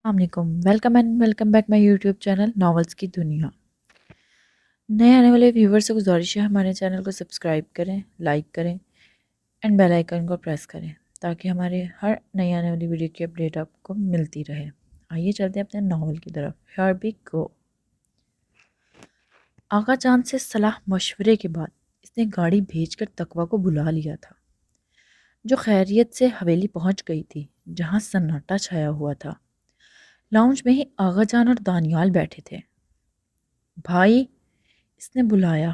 السلام علیکم، welcome and welcome back my YouTube channel novels کی دنیا۔ نئے آنے والے ویور سے گزارش ہے ہمارے چینل کو سبسکرائب کریں، لائک کریں اینڈ بیل آئیکن کو پریس کریں تاکہ ہمارے ہر نئی آنے والی ویڈیو کی اپڈیٹ آپ کو ملتی رہے۔ آئیے چلتے ہیں اپنے ناول کی طرف۔ ہیئر وی گو۔ آغا جان سے صلاح مشورے کے بعد اس نے گاڑی بھیج کر تقویٰ کو بلا لیا تھا، جو خیریت سے حویلی پہنچ گئی تھی جہاں سناٹا چھایا ہوا تھا۔ لاؤنج میں ہی آغا جان اور دانیال بیٹھے تھے۔ بھائی، اس نے بلایا،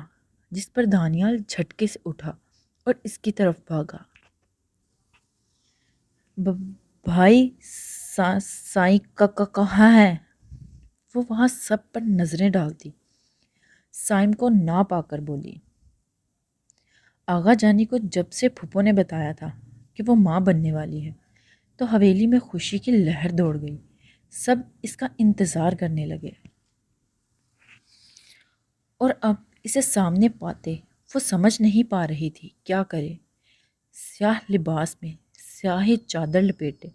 جس پر دانیال جھٹکے سے اٹھا اور اس کی طرف بھاگا۔ بھائی، سائیں کہاں ہے؟ وہ وہاں سب پر نظریں ڈالتی سائم کو نہ پا کر بولی۔ آغا جانی کو جب سے پھپھو نے بتایا تھا کہ وہ ماں بننے والی ہے تو حویلی میں خوشی کی لہر دوڑ گئی۔ سب اس کا انتظار کرنے لگے اور اب اسے سامنے پاتے وہ سمجھ نہیں پا رہی تھی کیا کرے۔ سیاہ لباس میں سیاہی چادر لپیٹے،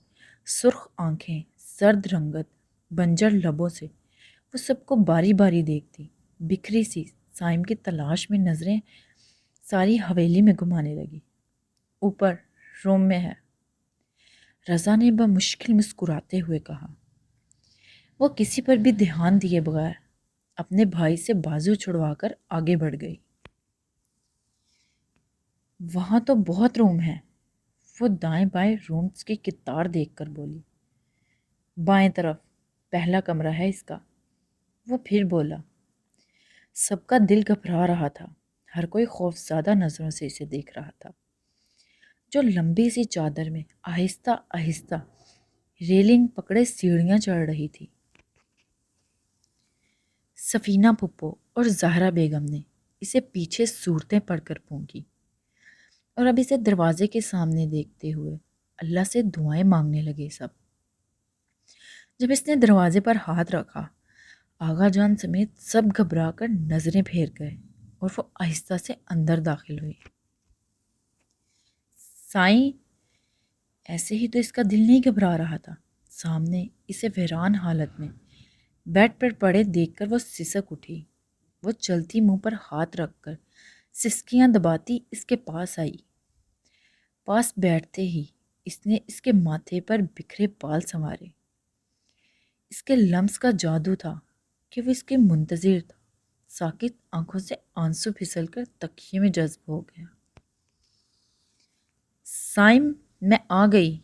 سرخ آنکھیں، سرد رنگت، بنجر لبوں سے وہ سب کو باری باری دیکھتی بکھری سی سائم کی تلاش میں نظریں ساری حویلی میں گھمانے لگی۔ اوپر روم میں ہے، رضا نے بمشکل مسکراتے ہوئے کہا۔ وہ کسی پر بھی دھیان دیے بغیر اپنے بھائی سے بازو چھڑوا کر آگے بڑھ گئی۔ وہاں تو بہت روم ہیں، وہ دائیں بائیں رومز کی کتار دیکھ کر بولی۔ بائیں طرف پہلا کمرہ ہے اس کا، وہ پھر بولا۔ سب کا دل گھبرا رہا تھا، ہر کوئی خوفزدہ نظروں سے اسے دیکھ رہا تھا، جو لمبی سی چادر میں آہستہ آہستہ ریلنگ پکڑے سیڑھیاں چڑھ رہی تھی۔ سفینہ پھپھو اور زہرا بیگم نے اسے پیچھے صورتیں پڑھ کر پھونکی اور اب اسے دروازے کے سامنے دیکھتے ہوئے اللہ سے دعائیں مانگنے لگے سب۔ جب اس نے دروازے پر ہاتھ رکھا، آغا جان سمیت سب گھبرا کر نظریں پھیر گئے اور وہ آہستہ سے اندر داخل ہوئی۔ سائیں، ایسے ہی تو اس کا دل نہیں گھبرا رہا تھا۔ سامنے اسے ویران حالت میں بیڈ پر پڑے دیکھ کر وہ سسک اٹھی۔ وہ چلتی منہ پر ہاتھ رکھ کر سسکیاں دباتی اس کے پاس آئی۔ پاس بیٹھتے ہی اس نے اس کے ماتھے پر بکھرے بال سنوارے۔ اس کے لمس کا جادو تھا کہ وہ اس کے منتظر تھا۔ ساکت آنکھوں سے آنسو پھسل کر تکیے میں جذب ہو گیا۔ سائم، میں آ گئی،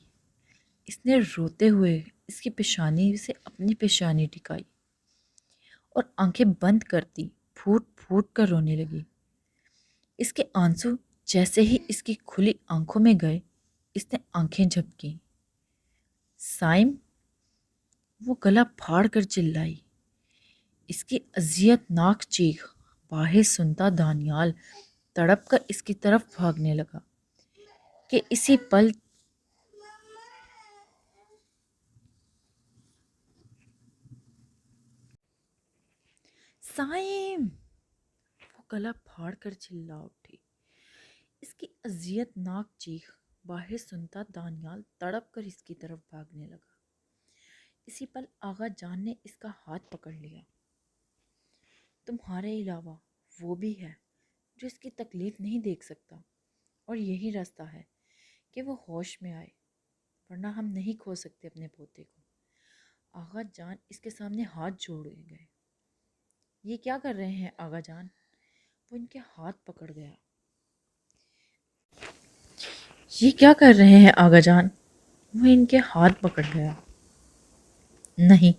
اس نے روتے ہوئے اس کی پیشانی سے اپنی پیشانی ٹکائی اور آنکھیں بند کرتی پھوٹ پھوٹ کر رونے لگی۔ اس کے آنسو جیسے ہی اس کی کھلی آنکھوں میں گئے، اس نے آنکھیں جھپکیں۔ سائم، وہ گلا پھاڑ کر چلائی۔ اس کی اذیت ناک چیخ باہر سنتا دانیال تڑپ کر اس کی طرف بھاگنے لگا کہ اسی پل سائم، وہ گلا پھاڑ کر چلا اٹھی۔ اس کی اذیت ناک چیخ باہر سنتا دانیال تڑپ کر اس کی طرف بھاگنے لگا۔ اسی پل آغا جان نے اس کا ہاتھ پکڑ لیا۔ تمہارے علاوہ وہ بھی ہے جو اس کی تکلیف نہیں دیکھ سکتا، اور یہی راستہ ہے کہ وہ ہوش میں آئے، ورنہ ہم نہیں کھو سکتے اپنے پوتے کو۔ آغا جان اس کے سامنے ہاتھ جوڑے گئے۔ یہ کیا کر رہے ہیں آغا جان؟ وہ ان کے ہاتھ پکڑ گیا۔ یہ کیا کر رہے ہیں آغا جان؟ وہ ان کے ہاتھ پکڑ گیا۔ نہیں،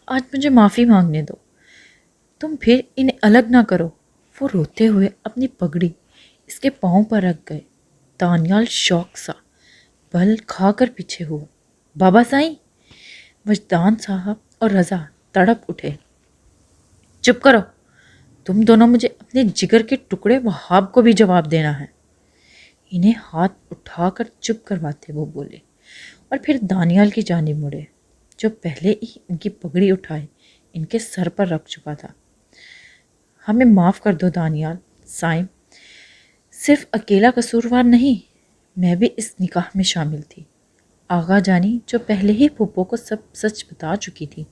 آج مجھے معافی مانگنے دو، تم پھر انہیں الگ نہ کرو۔ وہ روتے ہوئے اپنی پگڑی اس کے پاؤں پر رکھ گئے۔ دانیال شوق سا بل کھا کر پیچھے ہوا۔ بابا سائیں، وجدان صاحب اور رضا تڑپ اٹھے۔ چپ کرو، تم دونوں مجھے اپنے جگر کے ٹکڑے وہاب کو بھی جواب دینا ہے۔ انہیں ہاتھ اٹھا کر چپ کرواتے وہ بولے اور پھر دانیال کی جانب مڑے، جو پہلے ہی ان کی پگڑی اٹھائے ان کے سر پر رکھ چکا تھا۔ ہمیں معاف کر دو دانیال، سائم صرف اکیلا قصوروار نہیں، میں بھی اس نکاح میں شامل تھی۔ آغا جانی جو پہلے ہی پھپھو کو سب سچ بتا چکی تھی،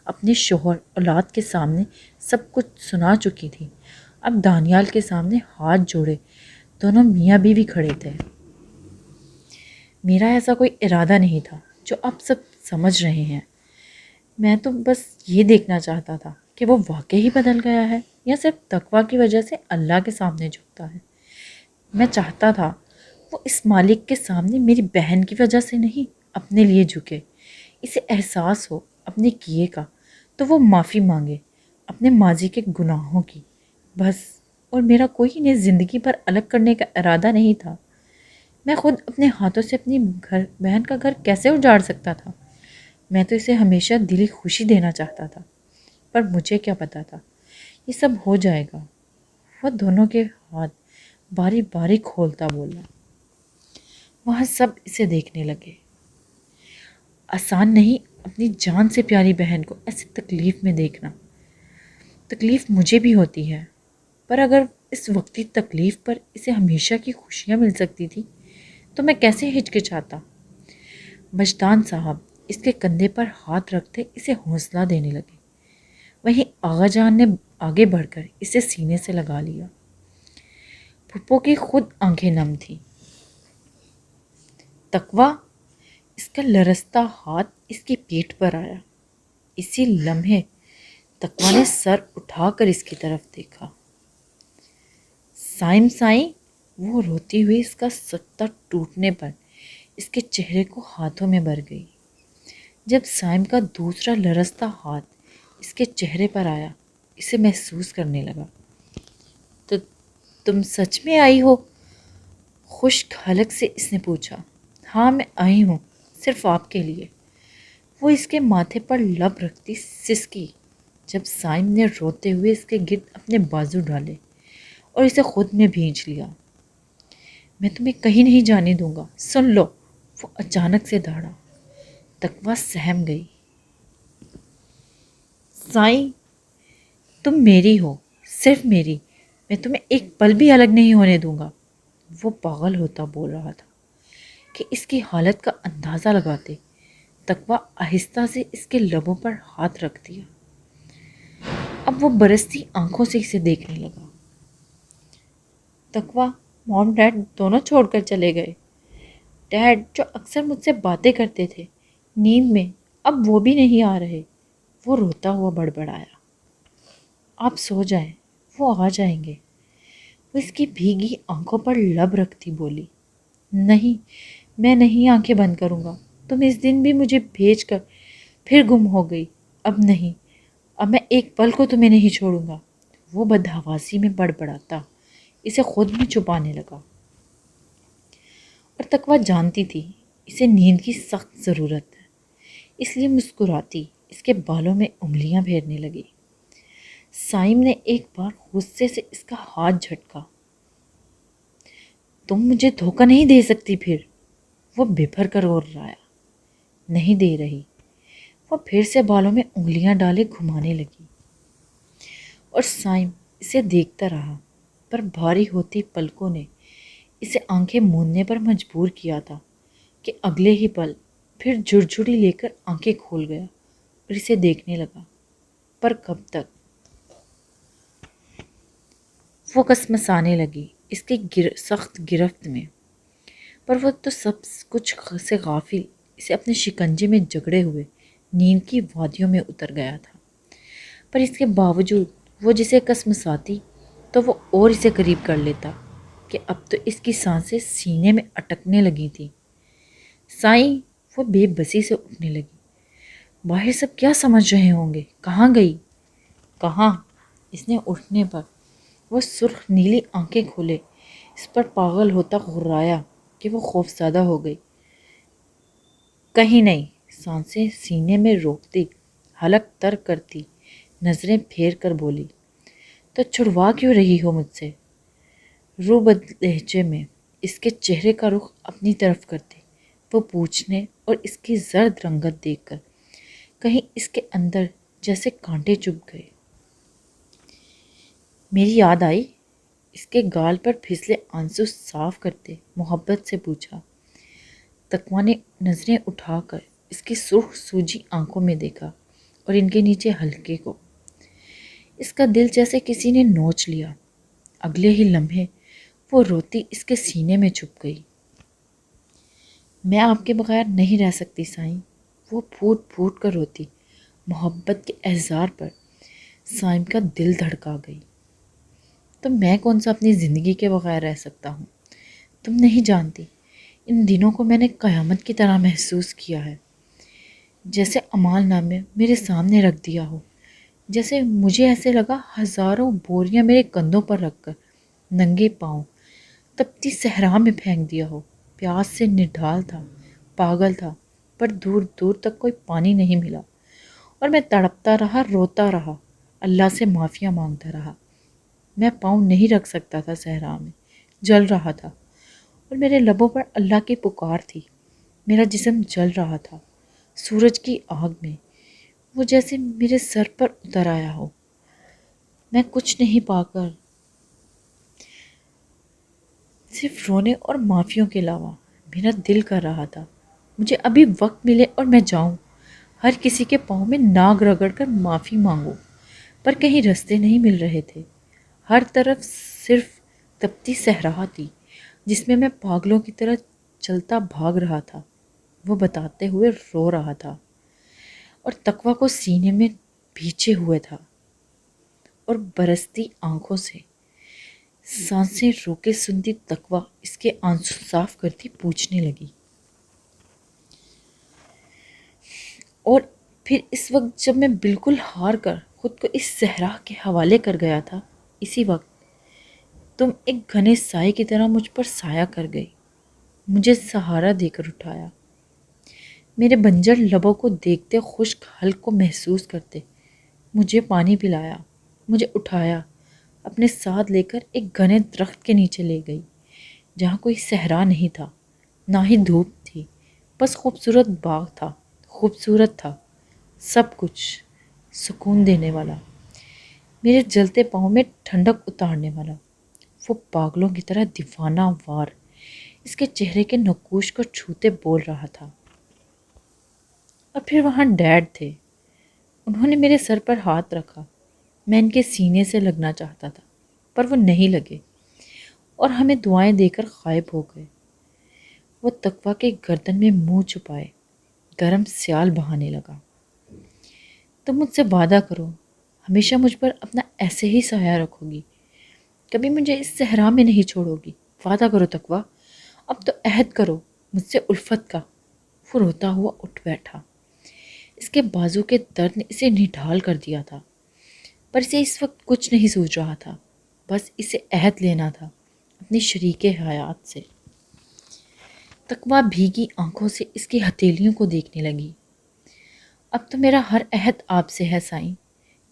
اپنے شوہر اولاد کے سامنے سب کچھ سنا چکی تھی، اب دانیال کے سامنے ہاتھ جوڑے دونوں میاں بیوی کھڑے تھے۔ میرا ایسا کوئی ارادہ نہیں تھا جو آپ سب سمجھ رہے ہیں۔ میں تو بس یہ دیکھنا چاہتا تھا کہ وہ واقعی بدل گیا ہے یا صرف تقویٰ کی وجہ سے اللہ کے سامنے جھکتا ہے۔ میں چاہتا تھا وہ اس مالک کے سامنے میری بہن کی وجہ سے نہیں، اپنے لیے جھکے، اسے احساس ہو اپنے کیے کا، تو وہ معافی مانگے اپنے ماضی کے گناہوں کی، بس۔ اور میرا کوئی انہیں زندگی پر الگ کرنے کا ارادہ نہیں تھا۔ میں خود اپنے ہاتھوں سے اپنی بہن کا گھر کیسے اجاڑ سکتا تھا؟ میں تو اسے ہمیشہ دلی خوشی دینا چاہتا تھا، پر مجھے کیا پتا تھا یہ سب ہو جائے گا۔ وہ دونوں کے ہاتھ باری باری کھولتا بولا۔ وہاں سب اسے دیکھنے لگے۔ آسان نہیں اپنی جان سے پیاری بہن کو ایسی تکلیف میں دیکھنا۔ تکلیف مجھے بھی ہوتی ہے، پر اگر اس وقتی تکلیف پر اسے ہمیشہ کی خوشیاں مل سکتی تھی تو میں کیسے ہچکچاتا۔ مجدان صاحب اس کے کندھے پر ہاتھ رکھتے اسے حوصلہ دینے لگے، وہیں آغا جان نے آگے بڑھ کر اسے سینے سے لگا لیا۔ پھپھو کی خود آنکھیں نم تھیں۔ تقویٰ، اس کا لرزتا ہاتھ اس کی پیٹھ پر آیا۔ اسی لمحے تقویٰ نے سر اٹھا کر اس کی طرف دیکھا۔ سائم سائیں، وہ روتی ہوئی اس کا سکتہ ٹوٹنے پر اس کے چہرے کو ہاتھوں میں بھر گئی۔ جب سائم کا دوسرا لرزتا ہاتھ اس کے چہرے پر آیا، اسے محسوس کرنے لگا۔ تو تم سچ میں آئی ہو؟ خشک حلق سے اس نے پوچھا۔ ہاں میں آئی ہوں، صرف آپ کے لیے۔ وہ اس کے ماتھے پر لب رکھتی سسکی جب سائم نے روتے ہوئے اس کے گرد اپنے بازو ڈالے اور اسے خود میں بھینچ لیا۔ میں تمہیں کہیں نہیں جانے دوں گا، سن لو۔ وہ اچانک سے دھاڑا۔ تقویٰ سہم گئی۔ سائیں، تم میری ہو، صرف میری، میں تمہیں ایک پل بھی الگ نہیں ہونے دوں گا۔ وہ پاگل ہوتا بول رہا تھا کہ اس کی حالت کا اندازہ لگاتے تقویٰ آہستہ سے اس کے لبوں پر ہاتھ رکھ دیا۔ اب وہ برستی آنکھوں سے اسے دیکھنے لگا۔ تقویٰ، موم ڈیڈ دونوں چھوڑ کر چلے گئے۔ ڈیڈ جو اکثر مجھ سے باتیں کرتے تھے نیند میں، اب وہ بھی نہیں آ رہے۔ وہ روتا ہوا بڑبڑایا۔ آپ سو جائیں، وہ آ جائیں گے۔ وہ اس کی بھیگی آنکھوں پر لب رکھتی بولی۔ نہیں، میں نہیں آنکھیں بند کروں گا۔ تم اس دن بھی مجھے بھیج کر پھر گم ہو گئی، اب نہیں، اب میں ایک پل کو تمہیں نہیں چھوڑوں گا۔ وہ بدحواسی میں بڑبڑاتا اسے خود میں چھپانے لگا۔ اور تقویٰ جانتی تھی اسے نیند کی سخت ضرورت ہے، اس لیے مسکراتی اس کے بالوں میں انگلیاں پھیرنے لگی۔ سائم نے ایک بار غصے سے اس کا ہاتھ جھٹکا۔ تم مجھے دھوکہ نہیں دے سکتی پھر۔ وہ بھر کر غرایا۔ نہیں دے رہی۔ وہ پھر سے بالوں میں انگلیاں ڈالے گھمانے لگی اور سائم اسے دیکھتا رہا، پر بھاری ہوتی پلکوں نے اسے آنکھیں موندنے پر مجبور کیا تھا کہ اگلے ہی پل پھر جھرجھری لے کر آنکھیں کھول گیا اور اسے دیکھنے لگا، پر کب تک؟ وہ کسمسانے لگی اس کی سخت گرفت میں، پر وہ تو سب کچھ سے غافل اسے اپنے شکنجے میں جکڑے ہوئے نیند کی وادیوں میں اتر گیا تھا۔ پر اس کے باوجود وہ جسے کسمساتی تو وہ اور اسے قریب کر لیتا کہ اب تو اس کی سانسیں سینے میں اٹکنے لگی تھیں۔ سائیں، وہ بے بسی سے اٹھنے لگی۔ باہر سب کیا سمجھ رہے ہوں گے؟ کہاں گئی؟ کہاں؟ اس نے اٹھنے پر وہ سرخ نیلی آنکھیں کھولے اس پر پاگل ہوتا غرایا کہ وہ خوف زدہ ہو گئی۔ کہیں نہیں، سانسیں سینے میں روکتی حلق تر کرتی نظریں پھیر کر بولی۔ تو چھڑوا کیوں رہی ہو مجھ سے؟ روبد لہجے میں اس کے چہرے کا رخ اپنی طرف کرتے وہ پوچھنے اور اس کی زرد رنگت دیکھ کر کہیں اس کے اندر جیسے کانٹے چبھ گئے۔ میری یاد آئی؟ اس کے گال پر پھسلے آنسو صاف کرتے محبت سے پوچھا۔ تقویٰ نے نظریں اٹھا کر اس کی سرخ سوجی آنکھوں میں دیکھا اور ان کے نیچے حلقے کو۔ اس کا دل جیسے کسی نے نوچ لیا۔ اگلے ہی لمحے وہ روتی اس کے سینے میں چھپ گئی۔ میں آپ کے بغیر نہیں رہ سکتی سائیں، وہ پھوٹ پھوٹ کر روتی۔ محبت کے احزار پر سائم کا دل دھڑکا گئی۔ تو میں کون سا اپنی زندگی کے بغیر رہ سکتا ہوں؟ تم نہیں جانتی، ان دنوں کو میں نے قیامت کی طرح محسوس کیا ہے، جیسے اعمال نامے میرے سامنے رکھ دیا ہو، جیسے مجھے ایسے لگا ہزاروں بوریاں میرے کندھوں پر رکھ کر ننگے پاؤں تپتی صحرا میں پھینک دیا ہو۔ پیاس سے نڈھال تھا، پاگل تھا، پر دور دور تک کوئی پانی نہیں ملا، اور میں تڑپتا رہا، روتا رہا، اللہ سے معافیاں مانگتا رہا۔ میں پاؤں نہیں رکھ سکتا تھا صحرا میں، جل رہا تھا، اور میرے لبوں پر اللہ کی پکار تھی۔ میرا جسم جل رہا تھا سورج کی آگ میں، وہ جیسے میرے سر پر اتر آیا ہو۔ میں کچھ نہیں پا کر صرف رونے اور معافیوں کے علاوہ میرا دل کر رہا تھا مجھے ابھی وقت ملے اور میں جاؤں، ہر کسی کے پاؤں میں ناگ رگڑ کر معافی مانگوں، پر کہیں رستے نہیں مل رہے تھے۔ ہر طرف صرف تپتی صحرا تھی جس میں پاگلوں کی طرح چلتا بھاگ رہا تھا۔ وہ بتاتے ہوئے رو رہا تھا اور تقویٰ کو سینے میں بھینچے ہوئے تھا، اور برستی آنکھوں سے سانسیں روکے سنتی تقویٰ اس کے آنسو صاف کرتی پوچھنے لگی۔ اور پھر اس وقت جب میں بالکل ہار کر خود کو اس صحرا کے حوالے کر گیا تھا، اسی وقت تم ایک گھنے سائے کی طرح مجھ پر سایہ کر گئی، مجھے سہارا دے کر اٹھایا، میرے بنجر لبوں کو دیکھتے، خشک حلق کو محسوس کرتے، مجھے پانی پلایا، مجھے اٹھایا، اپنے ساتھ لے کر ایک گھنے درخت کے نیچے لے گئی، جہاں کوئی صحرا نہیں تھا، نہ ہی دھوپ تھی، بس خوبصورت باغ تھا، خوبصورت تھا، سب کچھ سکون دینے والا، میرے جلتے پاؤں میں ٹھنڈک اتارنے والا۔ وہ پاگلوں کی طرح دیوانہ وار اس کے چہرے کے نقوش کو چھوتے بول رہا تھا۔ اور پھر وہاں ڈیڈ تھے، انہوں نے میرے سر پر ہاتھ رکھا، میں ان کے سینے سے لگنا چاہتا تھا، پر وہ نہیں لگے، اور ہمیں دعائیں دے کر غائب ہو گئے۔ وہ تقویٰ کے گردن میں منہ چھپائے گرم سیال بہانے لگا۔ تم مجھ سے وعدہ کرو، ہمیشہ مجھ پر اپنا ایسے ہی سایہ رکھو گی، کبھی مجھے اس صحرا میں نہیں چھوڑو گی، وعدہ کرو تقویٰ، اب تو عہد کرو مجھ سے الفت کا۔ وہ روتا ہوا اٹھ بیٹھا، اس کے بازو کے درد نے اسے نڈھال کر دیا تھا، پر اسے اس وقت کچھ نہیں سوچ رہا تھا، بس اسے عہد لینا تھا اپنی شریک حیات سے۔ تقویٰ بھیگی آنکھوں سے اس کی ہتھیلیوں کو دیکھنے لگی۔ اب تو میرا ہر عہد آپ سے ہے سائیں،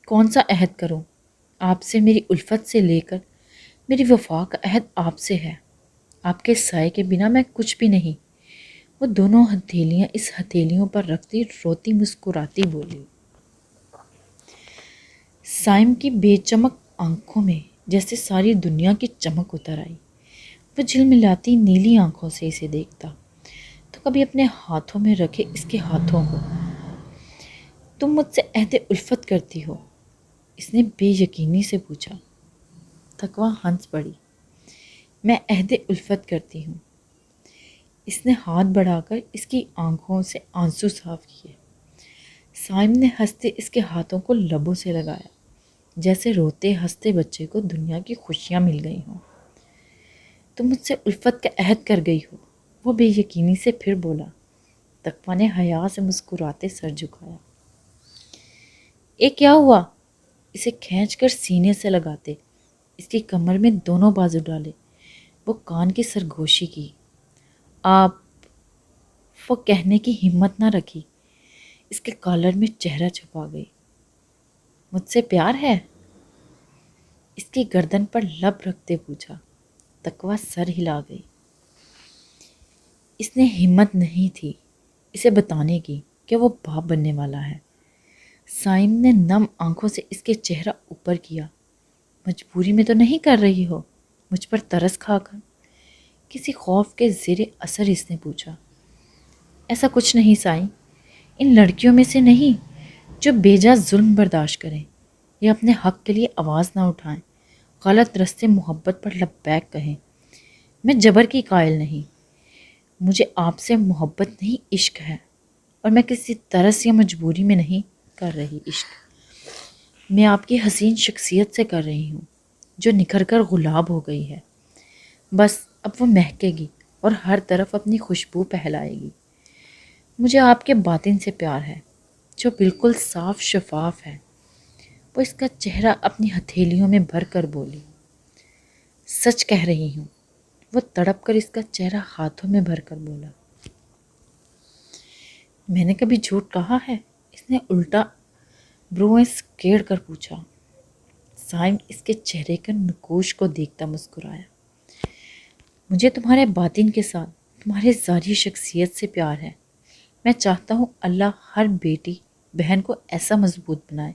کون سا عہد کروں؟ آپ سے، میری الفت سے لے کر میری وفا کا عہد آپ سے ہے۔ آپ کے سائے کے بنا میں کچھ بھی نہیں۔ وہ دونوں ہتھیلیاں اس ہتھیلیوں پر رکھتی روتی مسکراتی بولی۔ سائم کی بے چمک آنکھوں میں جیسے ساری دنیا کی چمک اتر آئی۔ وہ جھلملاتی نیلی آنکھوں سے اسے دیکھتا تو کبھی اپنے ہاتھوں میں رکھے اس کے ہاتھوں کو۔ تم مجھ سے عہد الفت کرتی ہو؟ اس نے بے یقینی سے پوچھا۔ تقویٰ ہنس پڑی۔ میں عہد الفت کرتی ہوں۔ اس نے ہاتھ بڑھا کر اس کی آنکھوں سے آنسو صاف کیے۔ سائم نے ہنستے اس کے ہاتھوں کو لبوں سے لگایا، جیسے روتے ہنستے بچے کو دنیا کی خوشیاں مل گئی ہوں۔ تم مجھ سے الفت کا عہد کر گئی ہو، وہ بے یقینی سے پھر بولا۔ تقویٰ نے حیا سے مسکراتے سر جھکایا۔ کیا ہوا؟ اسے کھینچ کر سینے سے لگاتے اس کی کمر میں دونوں بازو ڈالے، وہ کان کی سرگوشی کی۔ آپ، وہ کہنے کی ہمت نہ رکھی، اس کے کالر میں چہرہ چھپا گئی۔ مجھ سے پیار ہے؟ اس کی گردن پر لب رکھتے پوچھا۔ تقویٰ سر ہلا گئی۔ اس نے ہمت نہیں تھی اسے بتانے کی کہ وہ باپ بننے والا ہے۔ سائم نے نم آنکھوں سے اس کے چہرہ اوپر کیا۔ مجبوری میں تو نہیں کر رہی ہو، مجھ پر ترس کھا کر؟ کسی خوف کے زیر اثر اس نے پوچھا۔ ایسا کچھ نہیں سائیں، ان لڑکیوں میں سے نہیں جو بے جا ظلم برداشت کریں یا اپنے حق کے لیے آواز نہ اٹھائیں، غلط رستے محبت پر لبیک کہیں۔ میں جبر کی قائل نہیں، مجھے آپ سے محبت نہیں عشق ہے، اور میں کسی ترس یا مجبوری میں نہیں کر رہی عشق، میں آپ کی حسین شخصیت سے کر رہی ہوں جو نکھر کر گلاب ہو گئی ہے۔ بس اب وہ مہکے گی اور ہر طرف اپنی خوشبو پھیلائے گی۔ مجھے آپ کے باطن سے پیار ہے جو بالکل صاف شفاف ہے۔ وہ اس کا چہرہ اپنی ہتھیلیوں میں بھر کر بولی، سچ کہہ رہی ہوں۔ وہ تڑپ کر اس کا چہرہ ہاتھوں میں بھر کر بولا، میں نے کبھی جھوٹ کہا ہے؟ اس نے الٹا بروئیں سکیڑ کر پوچھا۔ سائم اس کے چہرے کے نقوش کو دیکھتا مسکرایا۔ مجھے تمہارے باطن کے ساتھ تمہارے ظاہری شخصیت سے پیار ہے۔ میں چاہتا ہوں اللہ ہر بیٹی بہن کو ایسا مضبوط بنائے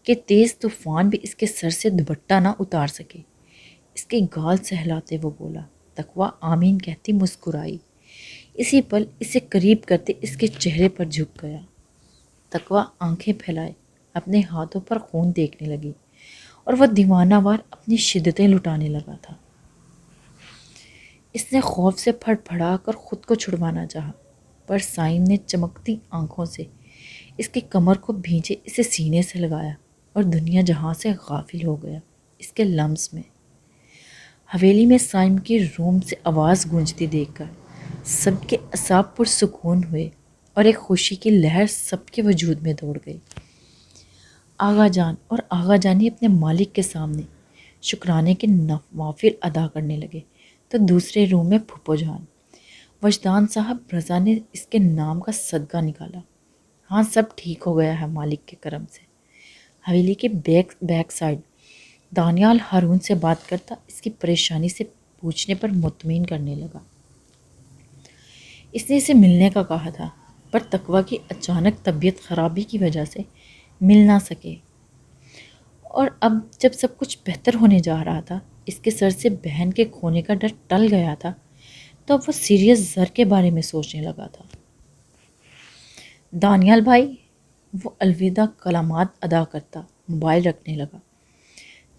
کہ تیز طوفان بھی اس کے سر سے دوپٹہ نہ اتار سکے۔ اس کے گال سہلاتے وہ بولا۔ تقویٰ آمین کہتی مسکرائی۔ اسی پل اسے قریب کرتے اس کے چہرے پر جھک گیا۔ تقویٰ آنکھیں پھیلائے اپنے ہاتھوں پر خون دیکھنے لگی اور وہ دیوانہ وار اپنی شدتیں لٹانے لگا تھا۔ اس نے خوف سے پھڑ پھڑا کر خود کو چھڑوانا چاہا، پر سائم نے چمکتی آنکھوں سے اس کی کمر کو بھینچے اسے سینے سے لگایا اور دنیا جہاں سے غافل ہو گیا اس کے لمس میں۔ حویلی میں سائم کی روم سے آواز گونجتی دیکھ کر سب کے اعصاب پرسکون ہوئے اور ایک خوشی کی لہر سب کے وجود میں دوڑ گئی۔ آغا جان اور آغا جانی اپنے مالک کے سامنے شکرانے کے نوافل ادا کرنے لگے تو دوسرے روم میں پھپھو جان وجدان صاحب رضا نے اس کے نام کا صدقہ نکالا۔ ہاں سب ٹھیک ہو گیا ہے مالک کے کرم سے۔ حویلی کے بیک سائڈ دانیال ہارون سے بات کرتا اس کی پریشانی سے پوچھنے پر مطمئن کرنے لگا۔ اس نے اسے ملنے کا کہا تھا، پر تقویٰ کی اچانک طبیعت خرابی کی وجہ سے مل نہ سکے، اور اب جب سب کچھ بہتر ہونے جا رہا تھا، اس کے سر سے بہن کے کھونے کا ڈر ٹل گیا تھا، تو اب وہ سیریس زر کے بارے میں سوچنے لگا تھا۔ دانیال بھائی، وہ الوداع کلمات ادا کرتا موبائل رکھنے لگا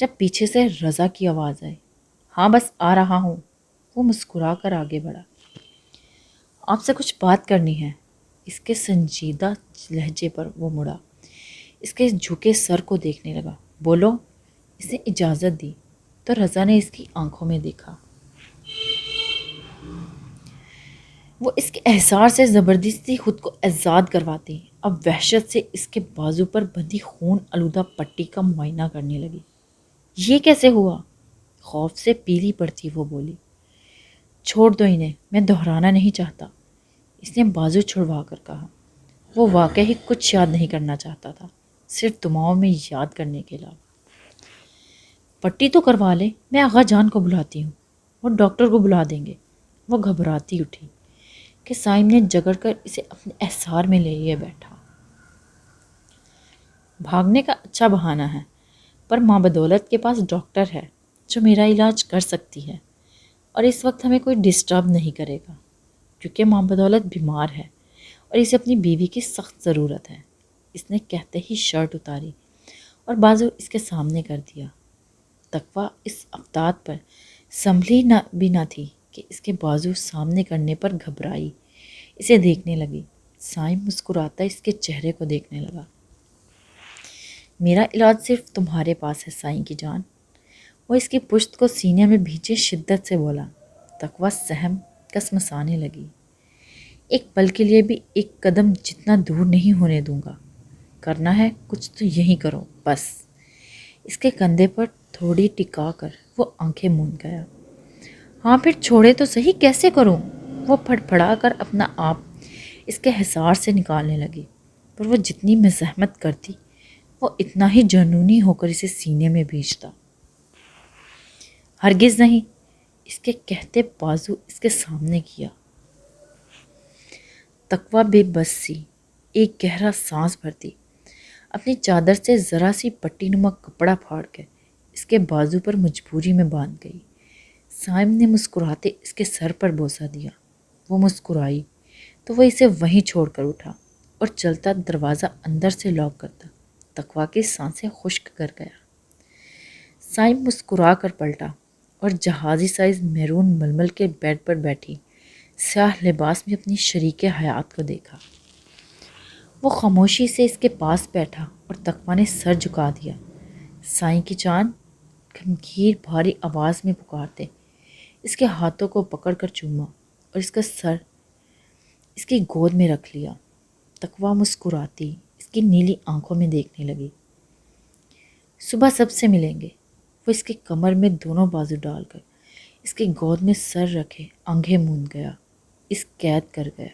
جب پیچھے سے رضا کی آواز آئی۔ ہاں بس آ رہا ہوں۔ وہ مسکرا کر آگے بڑھا۔ آپ سے کچھ بات کرنی ہے۔ اس کے سنجیدہ لہجے پر وہ مڑا، اس کے جھکے سر کو دیکھنے لگا۔ بولو۔ اس نے اجازت دی تو رضا نے اس کی آنکھوں میں دیکھا۔ وہ اس کے احسار سے زبردستی خود کو آزاد کرواتی اب وحشت سے اس کے بازو پر بندھی خون آلودہ پٹی کا معائنہ کرنے لگی۔ یہ کیسے ہوا؟ خوف سے پیلی پڑتی وہ بولی۔ چھوڑ دو انہیں، میں دہرانا نہیں چاہتا، اس نے بازو چھڑوا کر کہا۔ وہ واقعی کچھ یاد نہیں کرنا چاہتا تھا، صرف دماغ میں یاد کرنے کے علاوہ۔ پٹی تو کروا لے، میں آغا جان کو بلاتی ہوں، وہ ڈاکٹر کو بلا دیں گے۔ وہ گھبراتی اٹھی کہ سائم نے جگڑ کر اسے اپنے احسار میں لے لیے بیٹھا۔ بھاگنے کا اچھا بہانہ ہے، پر ماں بدولت کے پاس ڈاکٹر ہے جو میرا علاج کر سکتی ہے، اور اس وقت ہمیں کوئی ڈسٹرب نہیں کرے گا کیونکہ ماں بدولت بیمار ہے اور اسے اپنی بیوی کی سخت ضرورت ہے۔ اس نے کہتے ہی شرٹ اتاری اور بازو اس کے سامنے کر دیا۔ تقویٰ اس افتاد پر سنبھلی بھی نہ تھی کہ اس کے بازو سامنے کرنے پر گھبرائی اسے دیکھنے لگی۔ سائم مسکراتا اس کے چہرے کو دیکھنے لگا۔ میرا علاج صرف تمہارے پاس ہے سائیں کی جان۔ وہ اس کی پشت کو سینے میں بھینچے شدت سے بولا۔ تقویٰ سہم کسمسانے لگی۔ ایک پل کے لیے بھی ایک قدم جتنا دور نہیں ہونے دوں گا۔ کرنا ہے کچھ تو یہی کرو بس۔ اس کے کندھے پر تھوڑی ٹکا کر وہ آنکھیں موند گیا۔ ہاں پھر چھوڑے تو صحیح، کیسے کروں؟ وہ پھڑ پھڑا کر اپنا آپ اس کے حصار سے نکالنے لگی، پر وہ جتنی مزاحمت کرتی وہ اتنا ہی جنونی ہو کر اسے سینے میں بھینچتا۔ ہرگز نہیں، اس کے کہتے بازو اس کے سامنے کیا۔ تقویٰ بے بس سی ایک گہرا سانس بھرتی اپنی چادر سے ذرا سی پٹی نما کپڑا پھاڑ کے اس کے بازو پر مجبوری میں باندھ گئی۔ سائم نے مسکراتے اس کے سر پر بوسہ دیا۔ وہ مسکرائی تو وہ اسے وہیں چھوڑ کر اٹھا اور چلتا دروازہ اندر سے لاک کرتا تقویٰ کی سانسیں خشک کر گیا۔ سائم مسکرا کر پلٹا اور جہازی سائز میرون ململ کے بیڈ پر بیٹھی سیاہ لباس میں اپنی شریک حیات کو دیکھا۔ وہ خاموشی سے اس کے پاس بیٹھا اور تقویٰ نے سر جھکا دیا۔ سائیں کی جان، گھمگیر بھاری آواز میں پکارتے اس کے ہاتھوں کو پکڑ کر چوما اور اس کا سر اس کی گود میں رکھ لیا۔ تقویٰ مسکراتی اس کی نیلی آنکھوں میں دیکھنے لگی۔ صبح سب سے ملیں گے۔ وہ اس کی کمر میں دونوں بازو ڈال کر اس کی گود میں سر رکھے آنکھیں موند گیا، اس قید کر گیا۔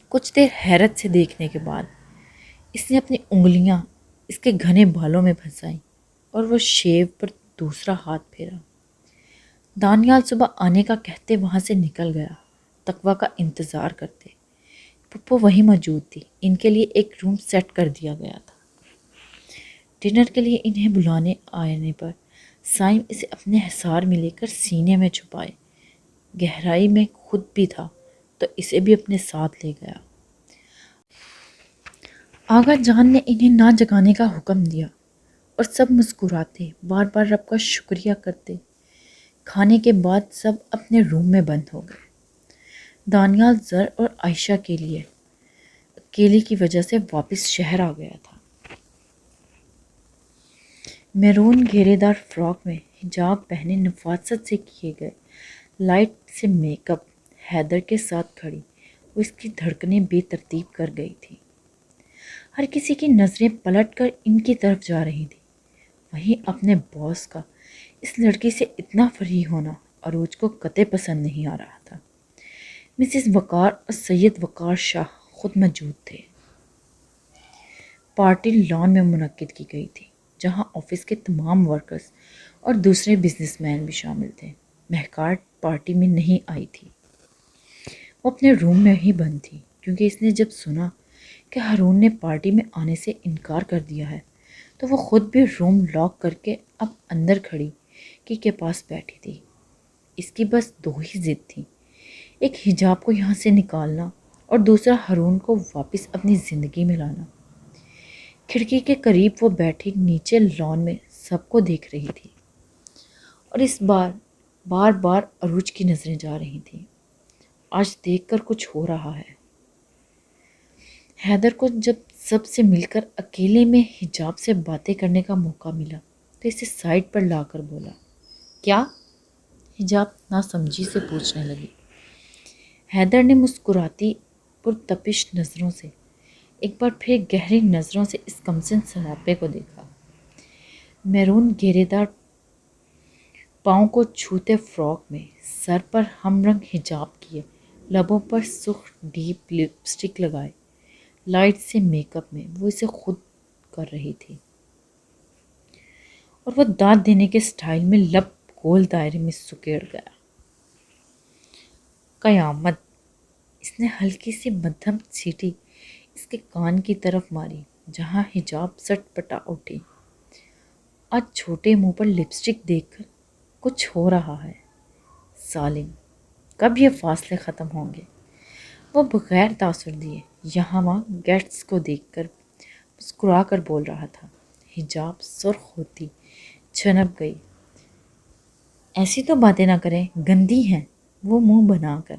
کچھ دیر حیرت سے دیکھنے کے بعد اس نے اپنی انگلیاں اس کے گھنے بالوں میں پھنسائیں اور وہ شیو پر دوسرا ہاتھ پھیرا۔ دانیال صبح آنے کا کہتے وہاں سے نکل گیا۔ تقویٰ کا انتظار کرتے پپو وہی موجود تھی۔ ان کے لیے ایک روم سیٹ کر دیا گیا تھا۔ ڈنر کے لیے انہیں بلانے آنے پر سائم اسے اپنے حصار میں لے کر سینے میں چھپائے گہرائی میں خود بھی تھا تو اسے بھی اپنے ساتھ لے گیا۔ آغا جان نے انہیں نہ جگانے کا حکم دیا اور سب مسکراتے بار بار رب کا شکریہ کرتے۔ کھانے کے بعد سب اپنے روم میں بند ہو گئے۔ دانیال زر اور عائشہ کے لیے اکیلی کی وجہ سے واپس شہر آ گیا تھا۔ میرون گھیرے دار فراک میں حجاب پہنے نفاست سے کیے گئے لائٹ سے میک اپ حیدر کے ساتھ کھڑی وہ اس کی دھڑکنیں بے ترتیب کر گئی تھی۔ ہر کسی کی نظریں پلٹ کر ان کی طرف جا رہی تھی۔ وہیں اپنے باس کا اس لڑکی سے اتنا فری ہونا عروج کو قطعی پسند نہیں آ رہا تھا۔ مسز وقار اور سید وقار شاہ خود موجود تھے۔ پارٹی لان میں منعقد کی گئی تھی جہاں آفس کے تمام ورکرز اور دوسرے بزنس مین بھی شامل تھے۔ مہکار پارٹی میں نہیں آئی تھی۔ وہ اپنے روم میں ہی بند تھی کیونکہ اس نے جب سنا کہ ہارون نے پارٹی میں آنے سے انکار کر دیا ہے تو وہ خود بھی روم لاک کر کے اب اندر کھڑی کی کے پاس بیٹھی تھی۔ اس کی بس دو ہی ضد تھی، ایک حجاب کو یہاں سے نکالنا اور دوسرا ہارون کو واپس اپنی زندگی میں لانا۔ کھڑکی کے قریب وہ بیٹھی نیچے لان میں سب کو دیکھ رہی تھی اور اس بار بار عروج کی نظریں جا رہی تھیں۔ آج دیکھ کر کچھ ہو رہا ہے۔ حیدر کو جب سب سے مل کر اکیلے میں حجاب سے باتیں کرنے کا موقع ملا تو اسے سائڈ پر لا کر بولا، کیا؟ حجاب ناسمجھی سے پوچھنے لگی۔ حیدر نے مسکراتی پرتپش نظروں سے ایک بار پھر گہری نظروں سے اس کمسن سراپے کو دیکھا۔ میرون گھیرے دار پاؤں کو چھوتے فراک میں سر پر ہم رنگ حجاب کیے، لبوں پر سرخ ڈیپ لپسٹک لگائے لائٹ سے میک اپ میں وہ اسے خود کر رہی تھی اور وہ داد دینے کے سٹائل میں لب گول دائرے میں سکیڑ گیا۔ قیامت! اس نے ہلکی سی مدھم سیٹی اس کے کان کی طرف ماری جہاں حجاب سٹ پٹا اٹھی۔ آج چھوٹے منہ پر لپسٹک دیکھ کر کچھ ہو رہا ہے۔ سالم، کب یہ فاصلے ختم ہوں گے؟ وہ بغیر تاثر دیے یہاں وہاں گیسٹس کو دیکھ کر مسکرا کر بول رہا تھا۔ حجاب سرخ ہوتی چھنپ گئی۔ ایسی تو باتیں نہ کریں، گندی ہیں۔ وہ منہ بنا کر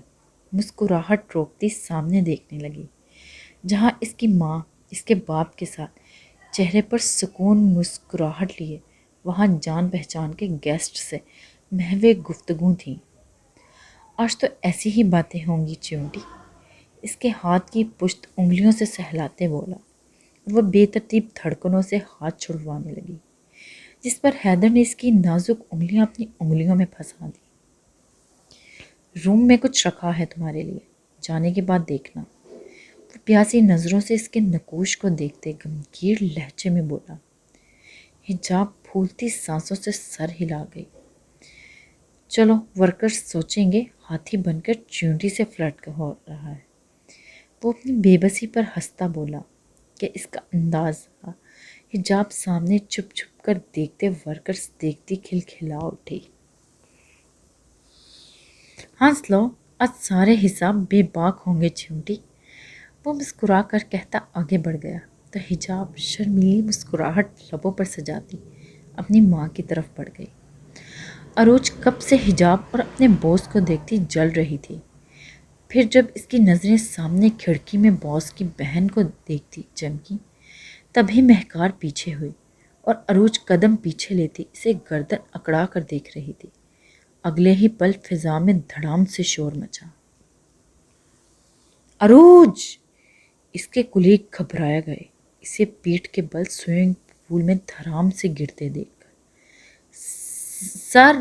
مسکراہٹ روکتی سامنے دیکھنے لگی جہاں اس کی ماں اس کے باپ کے ساتھ چہرے پر سکون مسکراہٹ لیے وہاں جان پہچان کے گیسٹ سے محو گفتگو تھیں۔ آج تو ایسی ہی باتیں ہوں گی چیونٹی، اس کے ہاتھ کی پشت انگلیوں سے سہلاتے بولا۔ وہ بے ترتیب دھڑکنوں سے ہاتھ چھڑوانے لگی جس پر حیدر نے اس کی نازک انگلیاں اپنی انگلیوں میں پھنسا دی۔ روم میں کچھ رکھا ہے تمہارے لیے، جانے کے بعد دیکھنا۔ وہ پیاسی نظروں سے اس کے نقوش کو دیکھتے غمگین لہجے میں بولا۔ حجاب پھولتی سانسوں سے سر ہلا گئی۔ چلو، ورکرز سوچیں گے ہاتھی بن کر چیونٹی سے فلرٹ ہو رہا ہے۔ وہ اپنی بے بسی پر ہنستا بولا کہ اس کا انداز تھا۔ حجاب سامنے چھپ چھپ کر دیکھتے ورکرز دیکھتی کھلکھلا اٹھی۔ ہنس لو، آج سارے حساب بے باک ہوں گے چھونٹی۔ وہ مسکرا کر کہتا آگے بڑھ گیا تو حجاب شرمیلی مسکراہٹ لبوں پر سجاتی اپنی ماں کی طرف بڑھ گئی۔ عروج کب سے حجاب اور اپنے باس کو دیکھتی جل رہی تھی، پھر جب اس کی نظریں سامنے کھڑکی میں باس کی بہن کو دیکھتی چمکی، تبھی مہکار پیچھے ہوئی اور عروج قدم پیچھے لیتی اسے گردن اکڑا کر دیکھ رہی تھی۔ اگلے ہی پل فضا میں دھڑام سے شور مچا۔ عروج! اس کے کلیگ گھبرائے گئے اسے پیٹھ کے بل سوئمنگ پول میں دھڑام سے گرتے دیکھ کر۔ سر!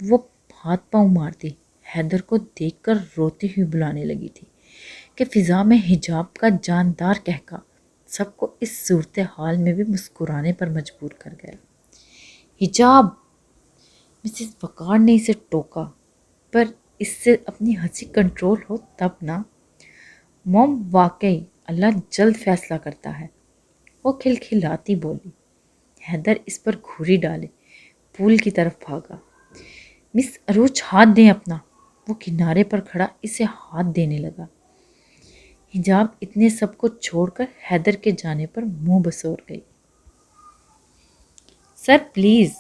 وہ ہاتھ پاؤں مارتی حیدر کو دیکھ کر روتی ہوئی بلانے لگی تھی کہ فضا میں حجاب کا جاندار کہکا سب کو اس صورتحال میں بھی مسکرانے پر مجبور کر گیا۔ حجاب! مسز وقار نے اسے ٹوکا، پر اس سے اپنی ہنسی کنٹرول ہو تب نہ۔ موم واقعی اللہ جلد فیصلہ کرتا ہے، وہ کھلکھلاتی بولی۔ حیدر اس پر گھوری ڈالے پول کی طرف بھاگا۔ مس عروج ہاتھ دیں اپنا۔ وہ کنارے پر کھڑا اسے ہاتھ دینے لگا۔ حجاب اتنے سب کو چھوڑ کر حیدر کے جانے پر منہ بسور گئی۔ Sir please!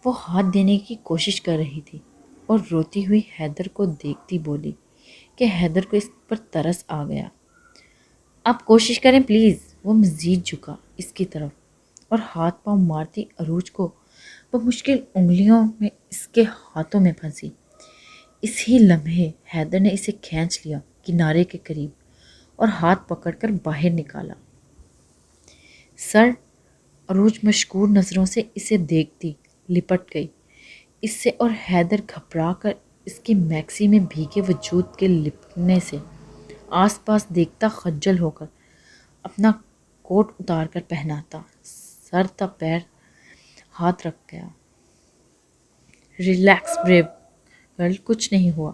وہ ہاتھ دینے کی کوشش کر رہی تھی اور روتی ہوئی حیدر کو دیکھتی بولی کہ حیدر کو اس پر ترس آ گیا۔ آپ کوشش کریں پلیز۔ وہ مزید جھکا اس کی طرف اور ہاتھ پاؤں مارتی عروج کو بمشکل انگلیوں میں اس کے ہاتھوں میں پھنسی۔ اس ہی لمحے حیدر نے اسے کھینچ لیا کنارے کے قریب اور ہاتھ پکڑ کر باہر نکالا۔ سر! عروج مشکور نظروں سے اسے دیکھتی لپٹ گئی اس سے اور حیدر گھبرا کر اس کی میکسی میں بھیگے وجود کے لپٹنے سے آس پاس دیکھتا خجل ہو کر اپنا کوٹ اتار کر پہناتا سر تا پیر ہاتھ رکھ گیا۔ ریلیکس بریو گرل، کچھ نہیں ہوا۔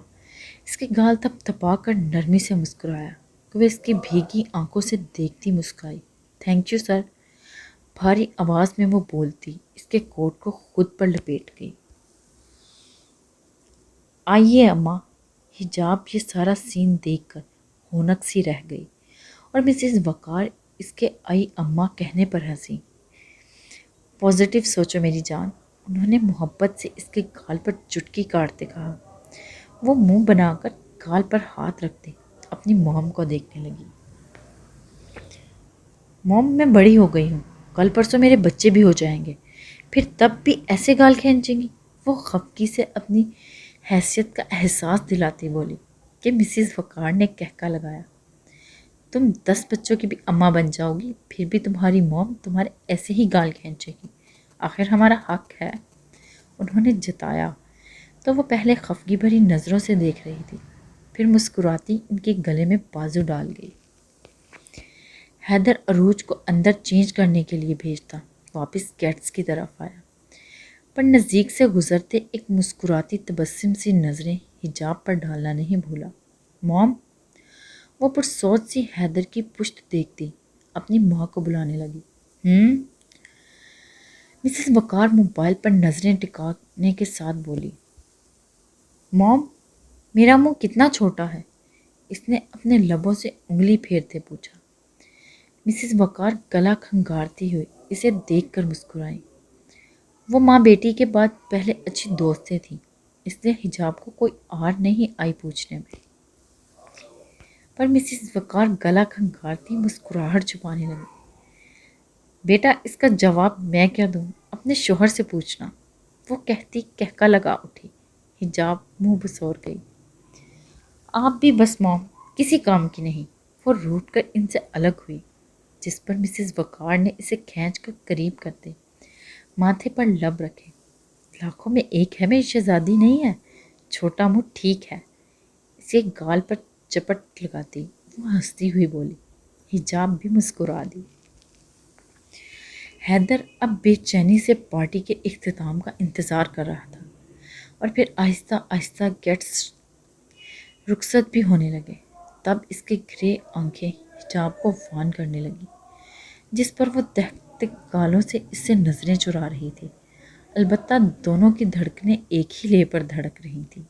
اس کے گال تھپ تھپا کر نرمی سے مسکرایا کہ وہ اس کی بھیگی آنکھوں سے دیکھتی مسکرائی۔ تھینک یو سر، بھاری آواز میں وہ بولتی اس کے کوٹ کو خود پر لپیٹ گئی۔ آئیے اماں۔ حجاب یہ سارا سین دیکھ کر ہونک سی رہ گئی اور مسز وقار اس کے آئی اماں کہنے پر ہنسی۔ پازیٹیو سوچو میری جان، انہوں نے محبت سے اس کے گال پر چٹکی کاٹتے کہا۔ وہ منہ بنا کر گال پر ہاتھ رکھتے اپنی موم کو دیکھنے لگی۔ موم میں بڑی ہو گئی ہوں، کل پرسوں میرے بچے بھی ہو جائیں گے، پھر تب بھی ایسے گال کھینچیں گی؟ وہ خفگی سے اپنی حیثیت کا احساس دلاتی بولی کہ مسز وقار نے کہکا لگایا۔ تم 10 بچوں کی بھی اماں بن جاؤ گی پھر بھی تمہاری موم تمہارے ایسے ہی گال کھینچے گی، آخر ہمارا حق ہے۔ انہوں نے جتایا تو وہ پہلے خفگی بھری نظروں سے دیکھ رہی تھی، پھر مسکراتی ان کے گلے میں بازو ڈال گئی۔ حیدر عروج کو اندر چینج کرنے کے لیے بھیجتا واپس گیٹس کی طرف آیا، پر نزدیک سے گزرتے ایک مسکراتی تبسم سی نظریں حجاب پر ڈالنا نہیں بھولا۔ موم! وہ پرسوچ سی حیدر کی پشت دیکھتی اپنی ماں کو بلانے لگی۔ مسز وقار موبائل پر نظریں ٹکانے کے ساتھ بولی۔ موم، میرا منہ کتنا چھوٹا ہے؟ اس نے اپنے لبوں سے انگلی پھیرتے پوچھا۔ مسز وقار گلا کھنگارتی ہوئی اسے دیکھ کر مسکرائیں۔ وہ ماں بیٹی کے بعد پہلے اچھی دوستیں تھیں، اس لیے حجاب کو کوئی آر نہیں آئی پوچھنے میں، پر مسز وقار گلا کھنگارتی مسکراہٹ چھپانے لگی۔ بیٹا اس کا جواب میں کیا دوں، اپنے شوہر سے پوچھنا، وہ کہتی کہکا لگا اٹھی۔ حجاب منہ بسور گئی۔ آپ بھی بس موم، کسی کام کی نہیں۔ وہ روٹ کر ان سے الگ ہوئی، جس پر مسز وقار نے اسے کھینچ کر قریب کرتے ماتھے پر لب رکھے۔ لاکھوں میں ایک ہے میری شہزادی نہیں ہے، چھوٹا منہ ٹھیک ہے۔ اسے گال پر چپٹ لگاتی وہ ہنستی ہوئی بولی۔ حجاب بھی مسکرا دی۔ حیدر اب بے چینی سے پارٹی کے اختتام کا انتظار کر رہا تھا، اور پھر آہستہ آہستہ گیٹس رخصت بھی ہونے لگے۔ تب اس کے گرے آنکھیں حجاب کو وان کرنے لگی، جس پر وہ دہتے گالوں سے اس سے نظریں چرا رہی تھی، البتہ دونوں کی دھڑکنیں ایک ہی لے پر دھڑک رہی تھیں۔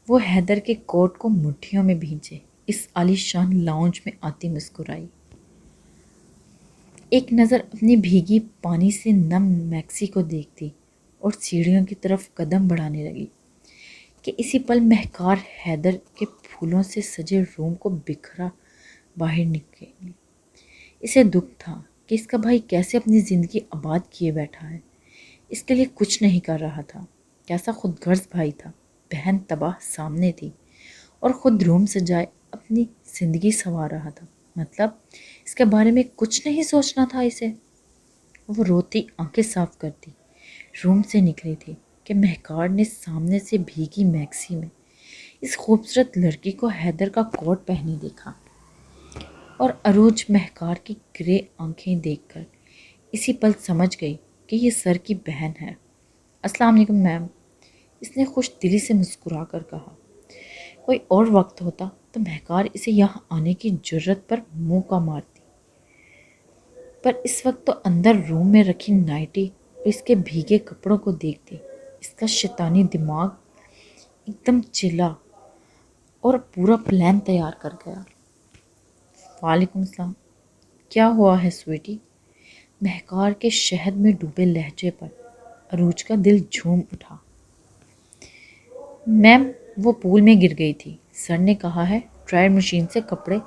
وہ حیدر کے کوٹ کو مٹھیوں میں بھینچے اس عالی شان لاؤنج میں آتی مسکرائی، ایک نظر اپنی بھیگی پانی سے نم میکسی کو دیکھتی اور سیڑھیوں کی طرف قدم بڑھانے لگی کہ اسی پل مہکار حیدر کے پھولوں سے سجے روم کو بکھرا باہر نکلی۔ اسے دکھ تھا کہ اس کا بھائی کیسے اپنی زندگی آباد کیے بیٹھا ہے، اس کے لیے کچھ نہیں کر رہا تھا۔ کیسا خود غرض بھائی تھا، بہن تباہ سامنے تھی اور خود روم سجائے اپنی زندگی سنوار رہا تھا، مطلب اس کے بارے میں کچھ نہیں سوچنا تھا اسے۔ وہ روتی آنکھیں صاف کرتی روم سے نکلی تھی کہ مہکار نے سامنے سے بھیگی میکسی میں اس خوبصورت لڑکی کو حیدر کا کوٹ پہنے دیکھا، اور عروج مہکار کی گرے آنکھیں دیکھ کر اسی پل سمجھ گئی کہ یہ سر کی بہن ہے۔ السلام علیکم میم، اس نے خوش دلی سے مسکرا کر کہا۔ کوئی اور وقت ہوتا تو مہکار اسے یہاں آنے کی جرت پر منہ کا مارتی، پر اس وقت تو اندر روم میں رکھی نائٹی اور اس کے بھیگے کپڑوں کو دیکھتی اس کا شیطانی دماغ ایک دم چلا اور پورا پلان تیار کر گیا۔ وعلیکم السلام، کیا ہوا ہے سویٹی؟ مہکار کے شہد میں ڈوبے لہجے پر عروج کا دل جھوم اٹھا۔ میم وہ پول میں گر گئی تھی، سر نے کہا ہے ڈرائر مشین سے کپڑے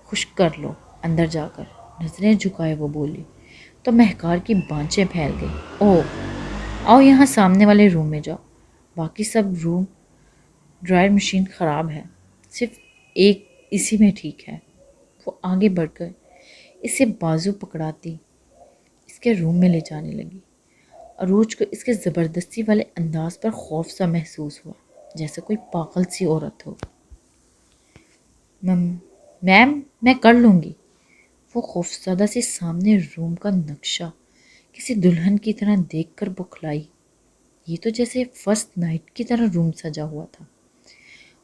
خشک کر لو اندر جا کر۔ نظریں جھکائے وہ بولی تو مہکار کی بانچیں پھیل گئی۔ اوہ، آؤ یہاں سامنے والے روم میں جاؤ، باقی سب روم ڈرائر مشین خراب ہے، صرف ایک اسی میں ٹھیک ہے۔ وہ آگے بڑھ کر اسے بازو پکڑاتی اس کے روم میں لے جانے لگی۔ عروج کو اس کے زبردستی والے انداز پر خوف سا محسوس ہوا، جیسے کوئی پاگل سی عورت ہو۔ میم میں کر لوں گی۔ وہ خوفزدہ سے سامنے روم کا نقشہ کسی دلہن کی طرح دیکھ کر بکھلائی۔ یہ تو جیسے فرسٹ نائٹ کی طرح روم سجا ہوا تھا،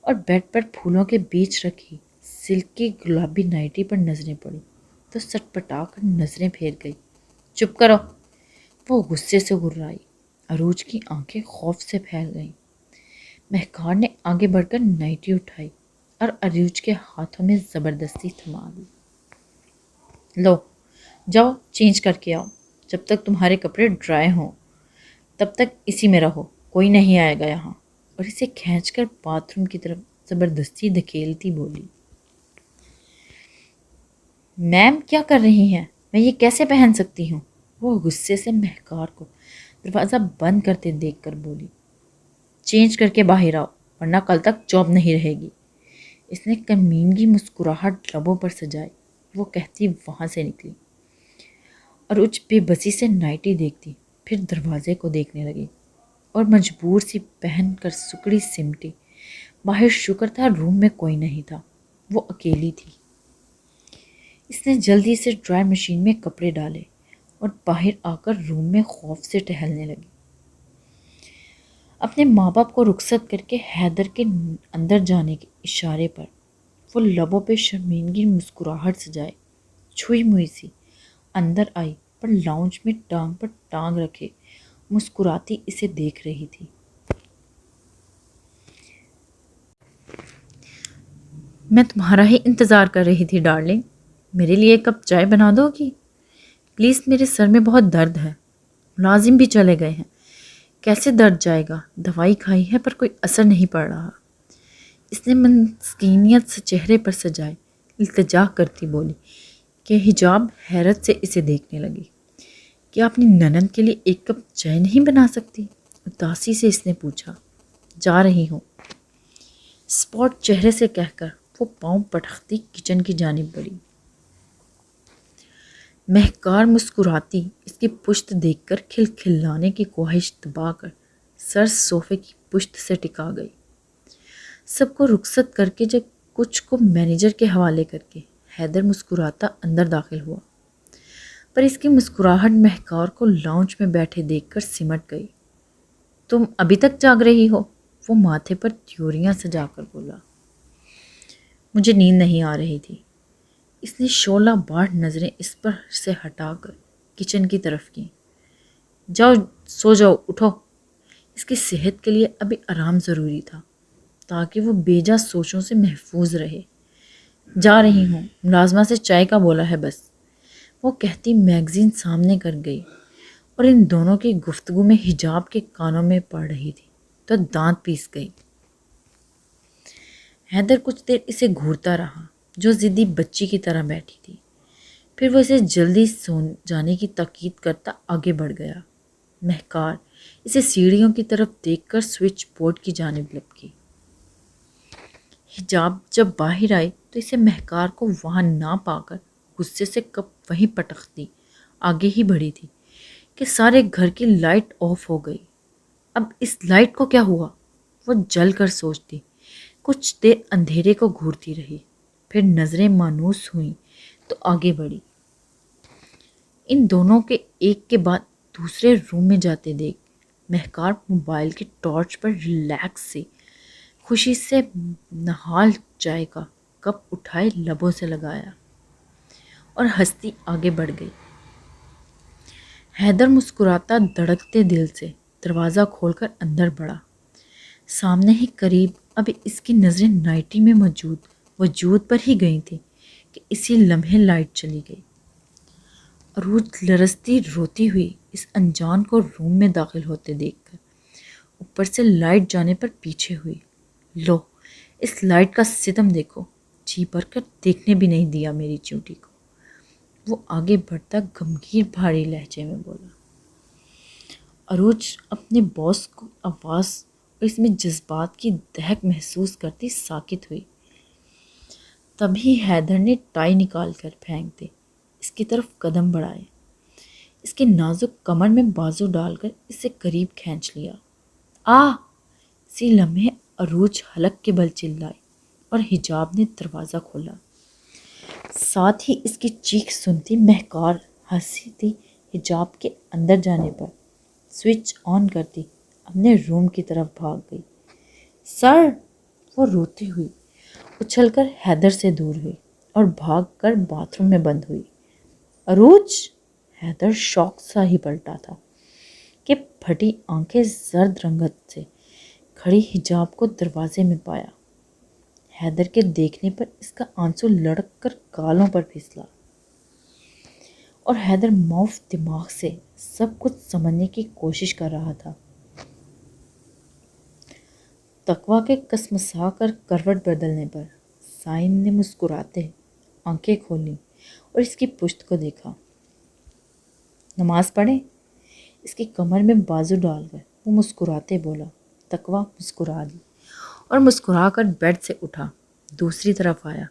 اور بیڈ پر پھولوں کے بیچ رکھی سلک کی گلابی نائٹی پر نظریں پڑی تو سٹ پٹا کر نظریں پھیر گئی۔ چپ کرو، وہ غصے سے گھرائی۔ عروج کی آنکھیں خوف سے پھیل گئیں۔ مہکار نے آگے بڑھ کر نائٹی اٹھائی اور عروج کے ہاتھوں میں زبردستی تھما دی۔ لو جاؤ چینج کر کے آؤ، جب تک تمہارے کپڑے ڈرائی ہوں تب تک اسی میں رہو، کوئی نہیں آئے گا یہاں، اور اسے کھینچ کر باتھ روم کی طرف زبردستی دھکیلتی بولی۔ میم کیا کر رہی ہیں، میں یہ کیسے پہن سکتی ہوں؟ وہ غصے سے مہکار کو دروازہ بند کرتے دیکھ کر بولی۔ چینج کر کے باہر آؤ ورنہ کل تک جاب نہیں رہے گی۔ اس نے کمینگی مسکراہٹ لبوں پر سجائی، وہ کہتی وہاں سے نکلی۔ عروج بے بسی سے نائٹی دیکھتی پھر دروازے کو دیکھنے لگی اور مجبور سی پہن کر سکڑی سمٹی۔ باہر شکر تھا روم میں کوئی نہیں تھا، وہ اکیلی تھی۔ اس نے جلدی سے ڈرائی مشین میں کپڑے ڈالے اور باہر آ کر روم میں خوف سے ٹہلنے لگی۔ اپنے ماں باپ کو رخصت کر کے حیدر کے اندر جانے کے اشارے پر وہ لبوں پہ شرمندگی مسکراہٹ سجائے چھوئی موئی سی اندر آئی، پر لاؤنج میں ٹانگ پر ٹانگ رکھے مسکراتی اسے دیکھ رہی تھی۔ میں تمہارا ہی انتظار کر رہی تھی ڈارلنگ، میرے لیے ایک کپ چائے بنا دو گی پلیز؟ میرے سر میں بہت درد ہے، ملازم بھی چلے گئے ہیں، کیسے درد جائے گا؟ دوائی کھائی ہے پر کوئی اثر نہیں پڑ رہا۔ اس نے مسکینیت سے چہرے پر سجائے التجا کرتی بولی کہ حجاب حیرت سے اسے دیکھنے لگی۔ کیا اپنی ننند کے لیے ایک کپ چائے نہیں بنا سکتی؟ اداسی سے اس نے پوچھا۔ جا رہی ہوں، اسپاٹ چہرے سے کہہ کر وہ پاؤں پٹختی کچن کی جانب بڑھی۔ مہکار مسکراتی اس کی پشت دیکھ کر کھلکھلانے کی خواہش دبا کر سر صوفے کی پشت سے ٹکا گئی۔ سب کو رخصت کر کے جب کچھ کو مینیجر کے حوالے کر کے حیدر مسکراتا اندر داخل ہوا، پر اس کی مسکراہٹ مہکار کو لاؤنج میں بیٹھے دیکھ کر سمٹ گئی۔ تم ابھی تک جاگ رہی ہو؟ وہ ماتھے پر تیوریاں سجا کر بولا۔ مجھے نیند نہیں آ رہی تھی۔ اس نے شعلہ بار نظریں اس پر سے ہٹا کر کچن کی طرف کی۔ جاؤ سو جاؤ، اٹھو۔ اس کی صحت کے لیے ابھی آرام ضروری تھا، تاکہ وہ بیجا سوچوں سے محفوظ رہے۔ جا رہی ہوں، ملازمہ سے چائے کا بولا ہے بس، وہ کہتی میگزین سامنے کر گئی اور ان دونوں کی گفتگو میں حجاب کے کانوں میں پڑ رہی تھی تو دانت پیس گئی۔ حیدر کچھ دیر اسے گھورتا رہا جو ضدی بچی کی طرح بیٹھی تھی، پھر وہ اسے جلدی سو جانے کی تاکید کرتا آگے بڑھ گیا۔ مہکار اسے سیڑھیوں کی طرف دیکھ کر سوئچ بورڈ کی جانب لپکی۔ حجاب جب باہر آئی تو اسے مہکار کو وہاں نہ پا کر غصے سے کپ وہیں پٹختی آگے ہی بڑھی تھی کہ سارے گھر کی لائٹ آف ہو گئی۔ اب اس لائٹ کو کیا ہوا؟ وہ جل کر سوچتی، کچھ دیر اندھیرے کو گھورتی رہی، پھر نظریں مانوس ہوئیں تو آگے بڑھی۔ ان دونوں کے ایک کے بعد دوسرے روم میں جاتے دیکھ مہکار موبائل کے ٹارچ پر ریلیکس سے خوشی سے نہال چائے کا کپ اٹھائے لبوں سے لگایا اور ہنستی آگے بڑھ گئی۔ حیدر مسکراتا دھڑکتے دل سے دروازہ کھول کر اندر بڑھا۔ سامنے ہی قریب اب اس کی نظریں نائٹی میں موجود وجود پر ہی گئی تھیں کہ اسی لمحے لائٹ چلی گئی۔ عروج لرزتی روتی ہوئی اس انجان کو روم میں داخل ہوتے دیکھ کر اوپر سے لائٹ جانے پر پیچھے ہوئی۔ لو، اس لائٹ کا ستم دیکھو، جی بھر کر دیکھنے بھی نہیں دیا میری چونٹی کو، وہ آگے بڑھتا گمگیر بھاری لہجے میں بولا۔ عروج اپنے باس کو آواز اور اس میں جذبات کی دہک محسوس کرتی ساکت ہوئی۔ تبھی حیدر نے ٹائی نکال کر پھینک دے اس کی طرف قدم بڑھائے، اس کے نازک کمر میں بازو ڈال کر اسے قریب کھینچ لیا۔ اسی لمحے عروج حلق کے بل چلائی اور حجاب نے دروازہ کھولا۔ ساتھ ہی اس کی چیخ سنتی مہکار ہنسی تھی حجاب کے اندر جانے پر سوئچ آن کرتی اپنے روم کی طرف بھاگ گئی۔ سر! وہ روتی ہوئی اچھل کر حیدر سے دور ہوئی اور بھاگ کر باتھ روم میں بند ہوئی۔ عروج! حیدر شوق سا ہی پلٹا تھا کہ پھٹی آنکھیں زرد رنگت سے کھڑی حجاب کو دروازے میں پایا۔ حیدر کے دیکھنے پر اس کا آنسو لڑک کر گالوں پر پھسلا اور حیدر معاف دماغ سے سب کچھ سمجھنے کی کوشش کر رہا تھا۔ تقویٰ کے کسمسا کر کروٹ بدلنے پر سائم نے مسکراتے آنکھیں کھولیں اور اس کی پشت کو دیکھا۔ نماز پڑھیں؟ اس کی کمر میں بازو ڈال کر وہ مسکراتے بولا۔ تقویٰ مسکرا دی اور مسکرا کر بیڈ سے اٹھا، دوسری طرف آیا،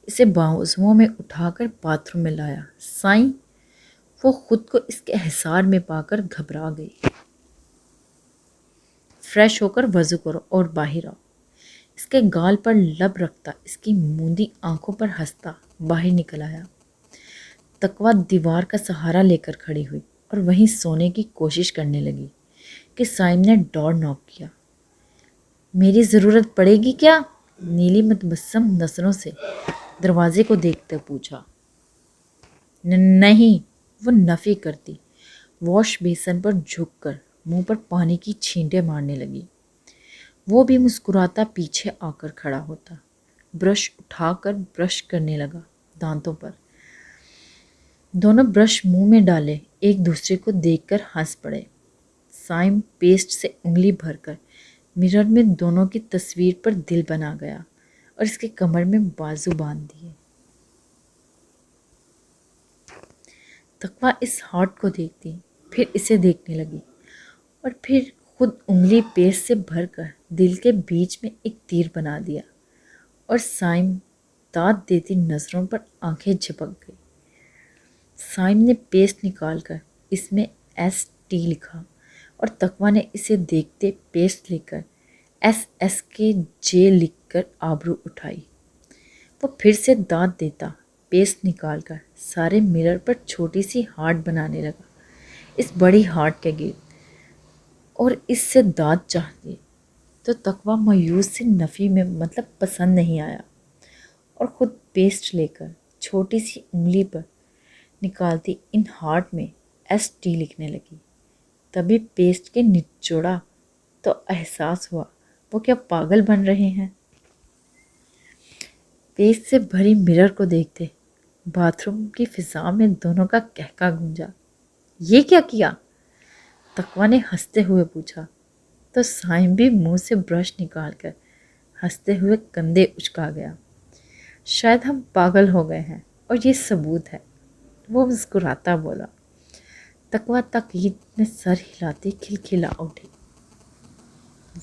اسے بازوؤں میں اٹھا کر باتھ روم میں لایا۔ سائیں! وہ خود کو اس کے احسار میں پا کر گھبرا گئی۔ فریش ہو کر وضو کرو اور باہر آؤ۔ اس کے گال پر لب رکھتا اس کی موندی آنکھوں پر ہنستا باہر نکل آیا۔ تقویٰ دیوار کا سہارا لے کر کھڑی ہوئی اور وہیں سونے کی کوشش کرنے لگی کہ سائم نے ڈور ناک کیا۔ میری ضرورت پڑے گی کیا؟ نیلی متبسم نظروں سے دروازے کو دیکھتے پوچھا۔ نہیں، وہ نفی کرتی واش بیسن پر جھک کر منہ پر پانی کی چھینٹیں مارنے لگی۔ وہ بھی مسکراتا پیچھے آ کر کھڑا ہوتا، برش اٹھا کر برش کرنے لگا دانتوں پر۔ دونوں برش منہ میں ڈالے ایک دوسرے کو دیکھ کر ہنس پڑے۔ سائم پیسٹ سے انگلی بھر کر مرر میں دونوں کی تصویر پر دل بنا گیا اور اس کے کمر میں بازو باندھ دیے۔ تقویٰ اس ہارٹ کو دیکھتی پھر اسے دیکھنے لگی اور پھر خود انگلی پیسٹ سے بھر کر دل کے بیچ میں ایک تیر بنا دیا اور سائم داد دیتی نظروں پر آنکھیں جھپک گئی۔ سائم نے پیسٹ نکال کر اس میں ST لکھا اور تقویٰ نے اسے دیکھتے پیسٹ لے کر SSKJ لکھ کر آبرو اٹھائی۔ وہ پھر سے داد دیتا پیسٹ نکال کر سارے مرر پر چھوٹی سی ہارٹ بنانے لگا اس بڑی ہارٹ کے گرد اور اس سے داد چاہتی تو تقویٰ مایوس سے نفی میں مطلب پسند نہیں آیا اور خود پیسٹ لے کر چھوٹی سی انگلی پر نکالتی ان ہارٹ میں ST لکھنے لگی۔ تبھی پیسٹ کے نچوڑا تو احساس ہوا وہ کیا پاگل بن رہے ہیں؟ پیسٹ سے بھری مرر کو دیکھتے باتھ روم کی فضا میں دونوں کا کہکا گونجا۔ یہ کیا کیا؟ تقویٰ نے ہنستے ہوئے پوچھا تو سائم بھی منہ سے برش نکال کر ہنستے ہوئے کندھے اچکا گیا۔ شاید ہم پاگل ہو گئے ہیں اور یہ ثبوت ہے، وہ مسکراتا بولا۔ تقویٰ تقلید میں سر ہلاتے کھلکھلا اٹھی۔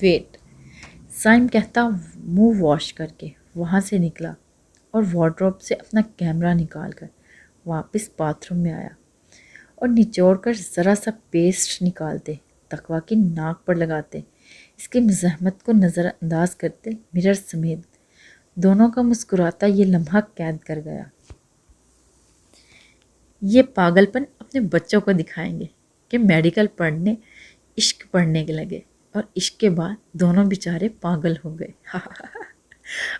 ویٹ، سائم کہتا منہ واش کر کے وہاں سے نکلا اور وارڈروب سے اپنا کیمرہ نکال کر واپس باتھ روم میں آیا اور نچوڑ کر ذرا سا پیسٹ نکالتے تقویٰ کی ناک پر لگاتے اس کی مزاحمت کو نظر انداز کرتے مرر سمیت دونوں کا مسکراتا یہ لمحہ قید کر گیا۔ یہ پاگل پن اپنے بچوں کو دکھائیں گے کہ میڈیکل پڑھنے عشق پڑھنے کے لگے اور عشق کے بعد دونوں بیچارے پاگل ہو گئے۔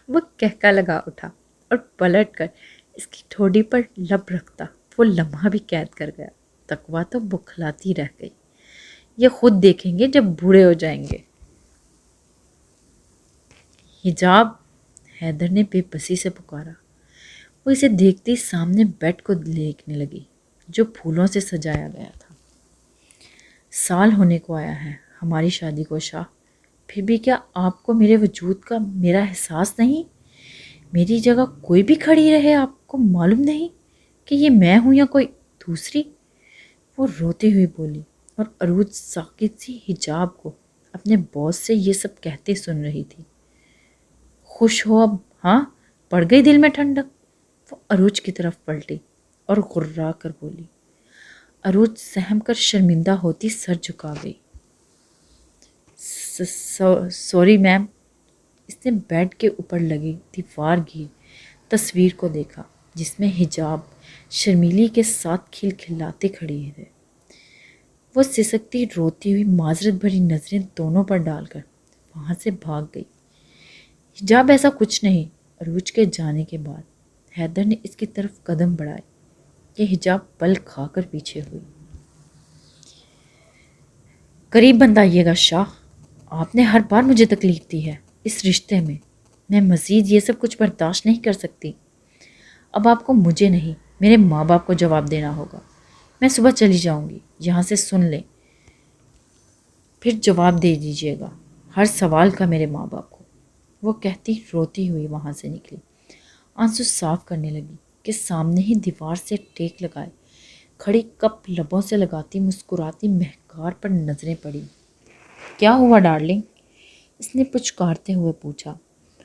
وہ کہکا لگا اٹھا اور پلٹ کر اس کی ٹھوڑی پر لب رکھتا وہ لمحہ بھی قید کر گیا۔ تقویٰ تو بکھلاتی رہ گئی۔ یہ خود دیکھیں گے جب بوڑھے ہو جائیں گے۔ حجاب، حیدر نے بے بسی سے پکارا۔ وہ اسے دیکھتی سامنے بیڈ کو دیکھنے لگی جو پھولوں سے سجایا گیا تھا۔ سال ہونے کو آیا ہے ہماری شادی کو شاہ، پھر بھی کیا آپ کو میرے وجود کا میرا احساس نہیں؟ میری جگہ کوئی بھی کھڑی رہے آپ کو معلوم نہیں کہ یہ میں ہوں یا کوئی دوسری؟ وہ روتی ہوئی بولی اور عروج ساکت سی حجاب کو اپنے باس سے یہ سب کہتے سن رہی تھی۔ خوش ہو اب؟ ہاں، پڑ گئی دل میں ٹھنڈک؟ وہ عروج کی طرف پلٹی اور غرا کر بولی۔ عروج سہم کر شرمندہ ہوتی سر جھکا گئی۔ Sorry ma'am. اس نے بیڈ کے اوپر لگی دیوار گیر تصویر کو دیکھا جس میں حجاب شرمیلی کے ساتھ کھلکھلاتے کھڑی ہے۔ وہ سسکتی روتی ہوئی معذرت بھری نظریں دونوں پر ڈال کر وہاں سے بھاگ گئی۔ حجاب ایسا کچھ نہیں۔ عروج کے جانے کے بعد حیدر نے اس کی طرف قدم بڑھائے کہ حجاب پل کھا کر پیچھے ہوئی۔ قریب بند آئیے گا شاہ، آپ نے ہر بار مجھے تکلیف دی ہے اس رشتے میں مزید یہ سب کچھ برداشت نہیں کر سکتی۔ اب آپ کو مجھے نہیں میرے ماں باپ کو جواب دینا ہوگا۔ میں صبح چلی جاؤں گی، یہاں سے سن لیں، پھر جواب دے دیجیے گا ہر سوال کا میرے ماں باپ کو۔ وہ کہتی روتی ہوئی وہاں سے نکلی، آنسو صاف کرنے لگی کہ سامنے ہی دیوار سے ٹیک لگائے کھڑی کپ لبوں سے لگاتی مسکراتی مہکار پر نظریں پڑی۔ کیا ہوا ڈارلنگ؟ اس نے پچکارتے ہوئے پوچھا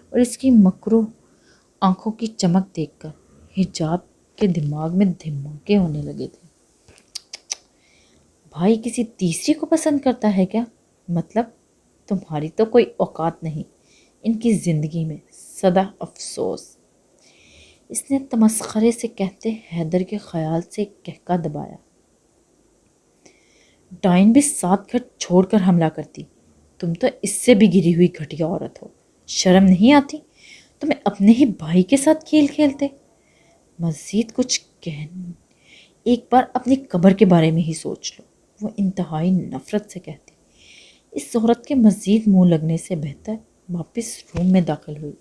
اور اس کی مکرو آنکھوں کی چمک دیکھ کر حجاب کے دماغ میں دھماکے ہونے لگے تھے۔ بھائی کسی تیسری کو پسند کرتا ہے کیا؟ مطلب تمہاری تو کوئی اوقات نہیں ان کی زندگی میں، سدا افسوس۔ اس نے تمسخرے سے کہتے حیدر کے خیال سے کہکا دبایا۔ ڈائن بھی ساتھ گھر چھوڑ کر حملہ کرتی، تم تو اس سے بھی گری ہوئی گھٹیا عورت ہو، شرم نہیں آتی تمہیں اپنے ہی بھائی کے ساتھ کھیل کھیلتے؟ مزید کچھ ایک بار اپنی قبر کے بارے میں ہی سوچ لو، وہ انتہائی نفرت سے کہتی۔ اس عورت کے مزید منہ لگنے سے بہتر واپس روم میں داخل ہوئی۔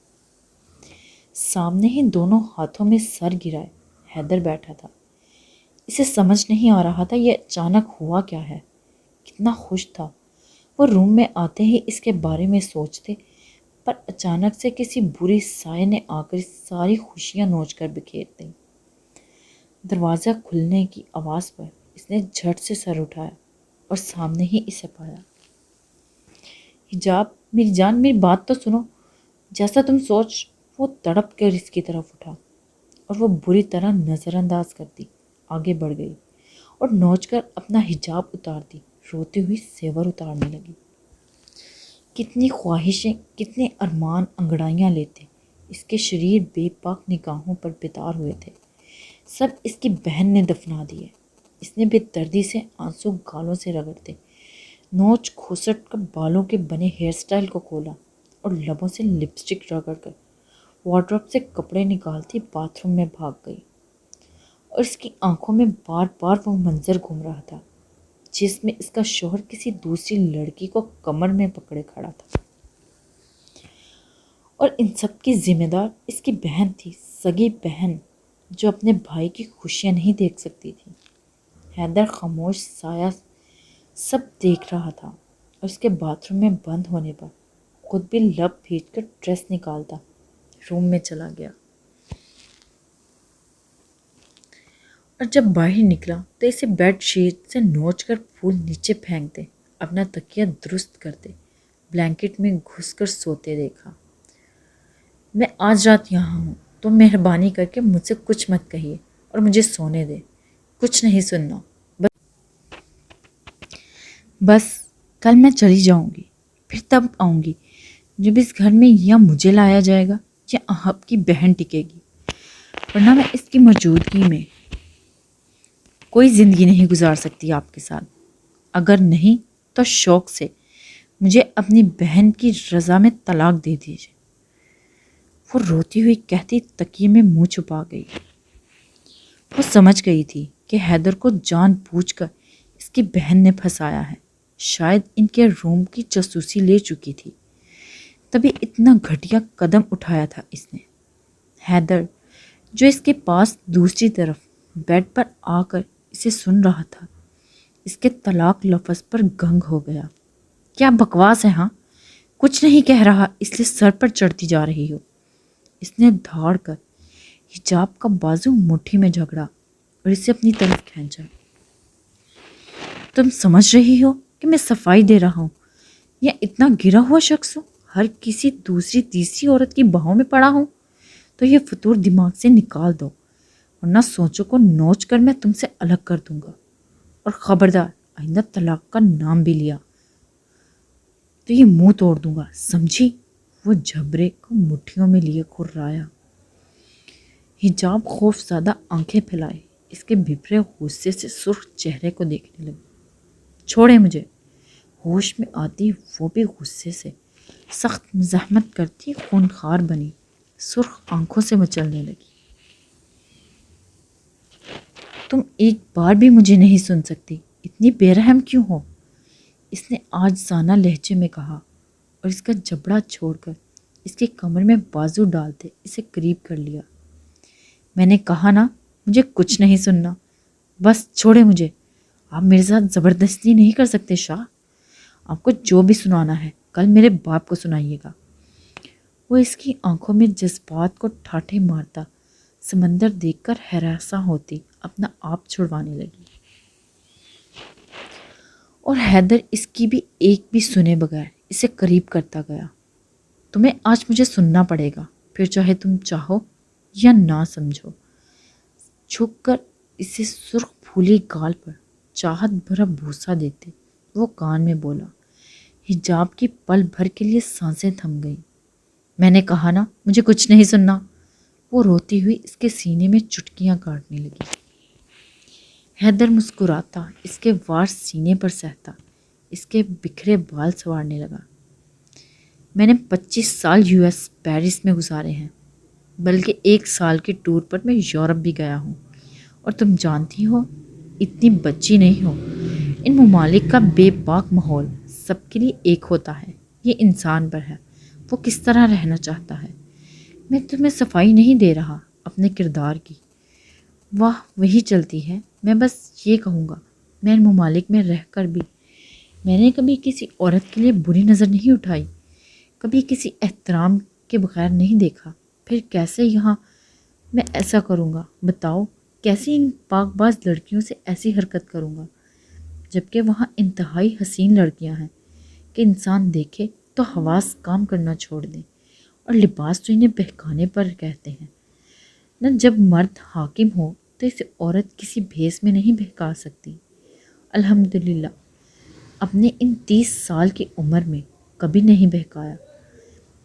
سامنے ہی دونوں ہاتھوں میں سر گرائے حیدر بیٹھا تھا۔ اسے سمجھ نہیں آ رہا تھا یہ اچانک ہوا کیا ہے۔ کتنا خوش تھا وہ روم میں آتے ہی اس کے بارے میں سوچتے، پر اچانک سے کسی بری سائے نے آ کر ساری خوشیاں نوچ کر بکھیر دیں۔ دروازہ کھلنے کی آواز پر اس نے جھٹ سے سر اٹھایا اور سامنے ہی اسے پایا۔ حجاب میری جان، میری بات تو سنو، جیسا تم سوچ۔ وہ تڑپ کر اس کی طرف اٹھا اور وہ بری طرح نظر انداز کرتی آگے بڑھ گئی اور نوچ کر اپنا حجاب اتار دی، روتی ہوئی زیور اتارنے لگی۔ کتنی خواہشیں، کتنے ارمان انگڑائیاں لیتے اس کے شریر بے پاک نگاہوں پر بیدار ہوئے تھے، سب اس کی بہن نے دفنا دیے۔ اس نے بے دردی سے آنسو گالوں سے رگڑتے نوچ کھسٹ کر بالوں کے بنے ہیئر سٹائل کو کھولا اور لبوں سے لپسٹک رگڑ کر وارڈروب سے کپڑے نکالتی باتھ روم میں بھاگ گئی۔ اور اس کی آنکھوں میں بار بار وہ منظر گھوم رہا تھا جس میں اس کا شوہر کسی دوسری لڑکی کو کمر میں پکڑے کھڑا تھا۔ اور ان سب کی ذمہ دار اس کی بہن تھی، سگی بہن، جو اپنے بھائی کی خوشیاں نہیں دیکھ سکتی تھی۔ حیدر خاموش سایہ سب دیکھ رہا تھا، اور اس کے باتھ روم میں بند ہونے پر خود بھی لب بھیج کر ڈریس نکالتا روم میں چلا گیا۔ اور جب باہر نکلا تو اسے بیڈ شیٹ سے نوچ کر پھول نیچے پھینکتے، اپنا تکیہ درست کرتے، بلینکٹ میں گھس کر سوتے دیکھا۔ میں آج رات یہاں ہوں، تو مہربانی کر کے مجھ سے کچھ مت کہیے اور مجھے سونے دے، کچھ نہیں سننا۔ بس کل میں چلی جاؤں گی، پھر تب آؤں گی جب اس گھر میں یا مجھے لایا جائے گا یا آپ کی بہن ٹکے گی، ورنہ میں اس کی موجودگی میں کوئی زندگی نہیں گزار سکتی آپ کے ساتھ۔ اگر نہیں تو شوق سے مجھے اپنی بہن کی رضا میں طلاق دے دیجیے۔ وہ روتی ہوئی کہتی تکیے میں منہ چھپا گئی۔ وہ سمجھ گئی تھی کہ حیدر کو جان بوجھ کر اس کی بہن نے پھنسایا ہے، شاید ان کے روم کی جاسوسی لے چکی تھی، تبھی اتنا گھٹیا قدم اٹھایا تھا اس نے۔ حیدر جو اس کے پاس دوسری طرف بیڈ پر آ کر اسے سن رہا تھا، اس کے طلاق لفظ پر گنگ ہو گیا۔ کیا بکواس ہے ہاں؟ کچھ نہیں کہہ رہا اس لیے سر پر چڑھتی جا رہی ہو۔ اس نے دھاڑ کر حجاب کا بازو مٹھی میں جھگڑا اور اسے اپنی طرف کھینچا۔ تم سمجھ رہی ہو کہ میں صفائی دے رہا ہوں یا اتنا گرا ہوا شخص ہوں، ہر کسی دوسری تیسری عورت کی باہوں میں پڑا ہوں؟ تو یہ فطور دماغ سے نکال دو، ورنہ سوچوں کو نوچ کر میں تم سے الگ کر دوں گا، اور خبردار آئندہ طلاق کا نام بھی لیا تو یہ منہ توڑ دوں گا، سمجھی؟ وہ جھبرے کو مٹھیوں میں لیے کھررایا۔ حجاب خوف زدہ آنکھیں پھیلائے اس کے بھپرے غصے سے سرخ چہرے کو دیکھنے لگی۔ چھوڑے مجھے، ہوش میں آتی وہ بھی غصے سے سخت مزاحمت کرتی خونخوار بنی، سرخ آنکھوں سے مچلنے لگی۔ تم ایک بار بھی مجھے نہیں سن سکتی، اتنی بے رحم کیوں ہو؟ اس نے عاجزانہ لہجے میں کہا، اور اس کا جبڑا چھوڑ کر اس کی کمر میں بازو ڈالتے اسے قریب کر لیا۔ میں نے کہا نا مجھے کچھ نہیں سننا، بس چھوڑے مجھے۔ آپ میرے ساتھ زبردستی نہیں کر سکتے شاہ، آپ کو جو بھی سنانا ہے کل میرے باپ کو سنائیے گا۔ وہ اس کی آنکھوں میں جذبات کو ٹھاٹھے مارتا سمندر دیکھ کر ہراساں ہوتی اپنا آپ چھڑوانے لگی، اور حیدر اس کی بھی ایک بھی سنے بغیر اسے قریب کرتا گیا۔ تمہیں آج مجھے سننا پڑے گا، پھر چاہے تم چاہو یا نہ سمجھو۔ جھک کر اسے سرخ پھولی گال پر چاہت بھرا بوسہ دیتے وہ کان میں بولا۔ حجاب کی پل بھر کے لیے سانسیں تھم گئیں۔ میں نے کہا نا مجھے کچھ نہیں سننا۔ وہ روتی ہوئی اس کے سینے میں چٹکیاں کاٹنے لگی۔ حیدر مسکراتا اس کے وار سینے پر سہتا، اس کے بکھرے بال سنوارنے لگا۔ میں نے 25 سال US پیرس میں گزارے ہیں، بلکہ 1 سال کے ٹور پر میں یورپ بھی گیا ہوں، اور تم جانتی ہو اتنی بچی نہیں ہو۔ ان ممالک کا بے باک ماحول سب کے لیے ایک ہوتا ہے، یہ انسان پر ہے وہ کس طرح رہنا چاہتا ہے۔ میں تمہیں صفائی نہیں دے رہا اپنے کردار کی، واہ وہی چلتی ہے۔ میں بس یہ کہوں گا، میں ان ممالک میں رہ کر بھی میں نے کبھی کسی عورت کے لیے بری نظر نہیں اٹھائی، کبھی کسی احترام کے بغیر نہیں دیکھا۔ پھر کیسے یہاں میں ایسا کروں گا؟ بتاؤ کیسے ان پاک باز لڑکیوں سے ایسی حرکت کروں گا، جبکہ وہاں انتہائی حسین لڑکیاں ہیں کہ انسان دیکھے تو حواس کام کرنا چھوڑ دیں، اور لباس تو انہیں بہکانے پر کہتے ہیں نہ۔ جب مرد حاکم ہو تو اسے عورت کسی بھیس میں نہیں بہکا سکتی۔ الحمدللہ اپنے ان 30 سال کی عمر میں کبھی نہیں بہکایا،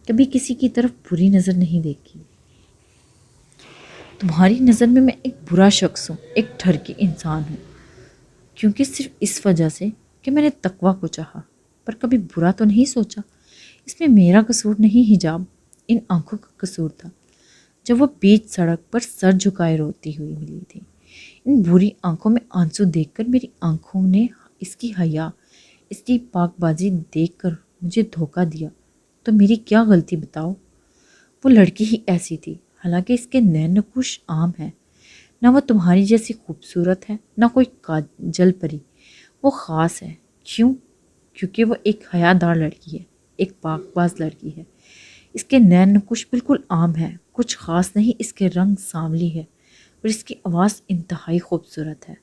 کبھی کسی کی طرف بری نظر نہیں دیکھی۔ تمہاری نظر میں ایک برا شخص ہوں، ایک ٹھرکی انسان ہوں، کیونکہ صرف اس وجہ سے کہ میں نے تقویٰ کو چاہا، پر کبھی برا تو نہیں سوچا۔ اس میں میرا قصور نہیں، حجاب ان آنکھوں کا قصور تھا جب وہ بیچ سڑک پر سر جھکائے روتی ہوئی ملی تھی۔ ان بری آنکھوں میں آنسو دیکھ کر میری آنکھوں نے اس کی حیا، اس کی پاک بازی دیکھ کر مجھے دھوکہ دیا، تو میری کیا غلطی بتاؤ؟ وہ لڑکی ہی ایسی تھی، حالانکہ اس کے نین نقوش عام ہیں، نہ وہ تمہاری جیسی خوبصورت ہے، نہ کوئی کاجل پری، وہ خاص ہے۔ کیوں؟ کیونکہ وہ ایک حیادار لڑکی ہے، ایک پاک باز لڑکی ہے۔ اس کے نین نقوش بالکل عام ہے، کچھ خاص نہیں۔ اس کے رنگ سانولی ہے اور اس کی آواز انتہائی خوبصورت ہے۔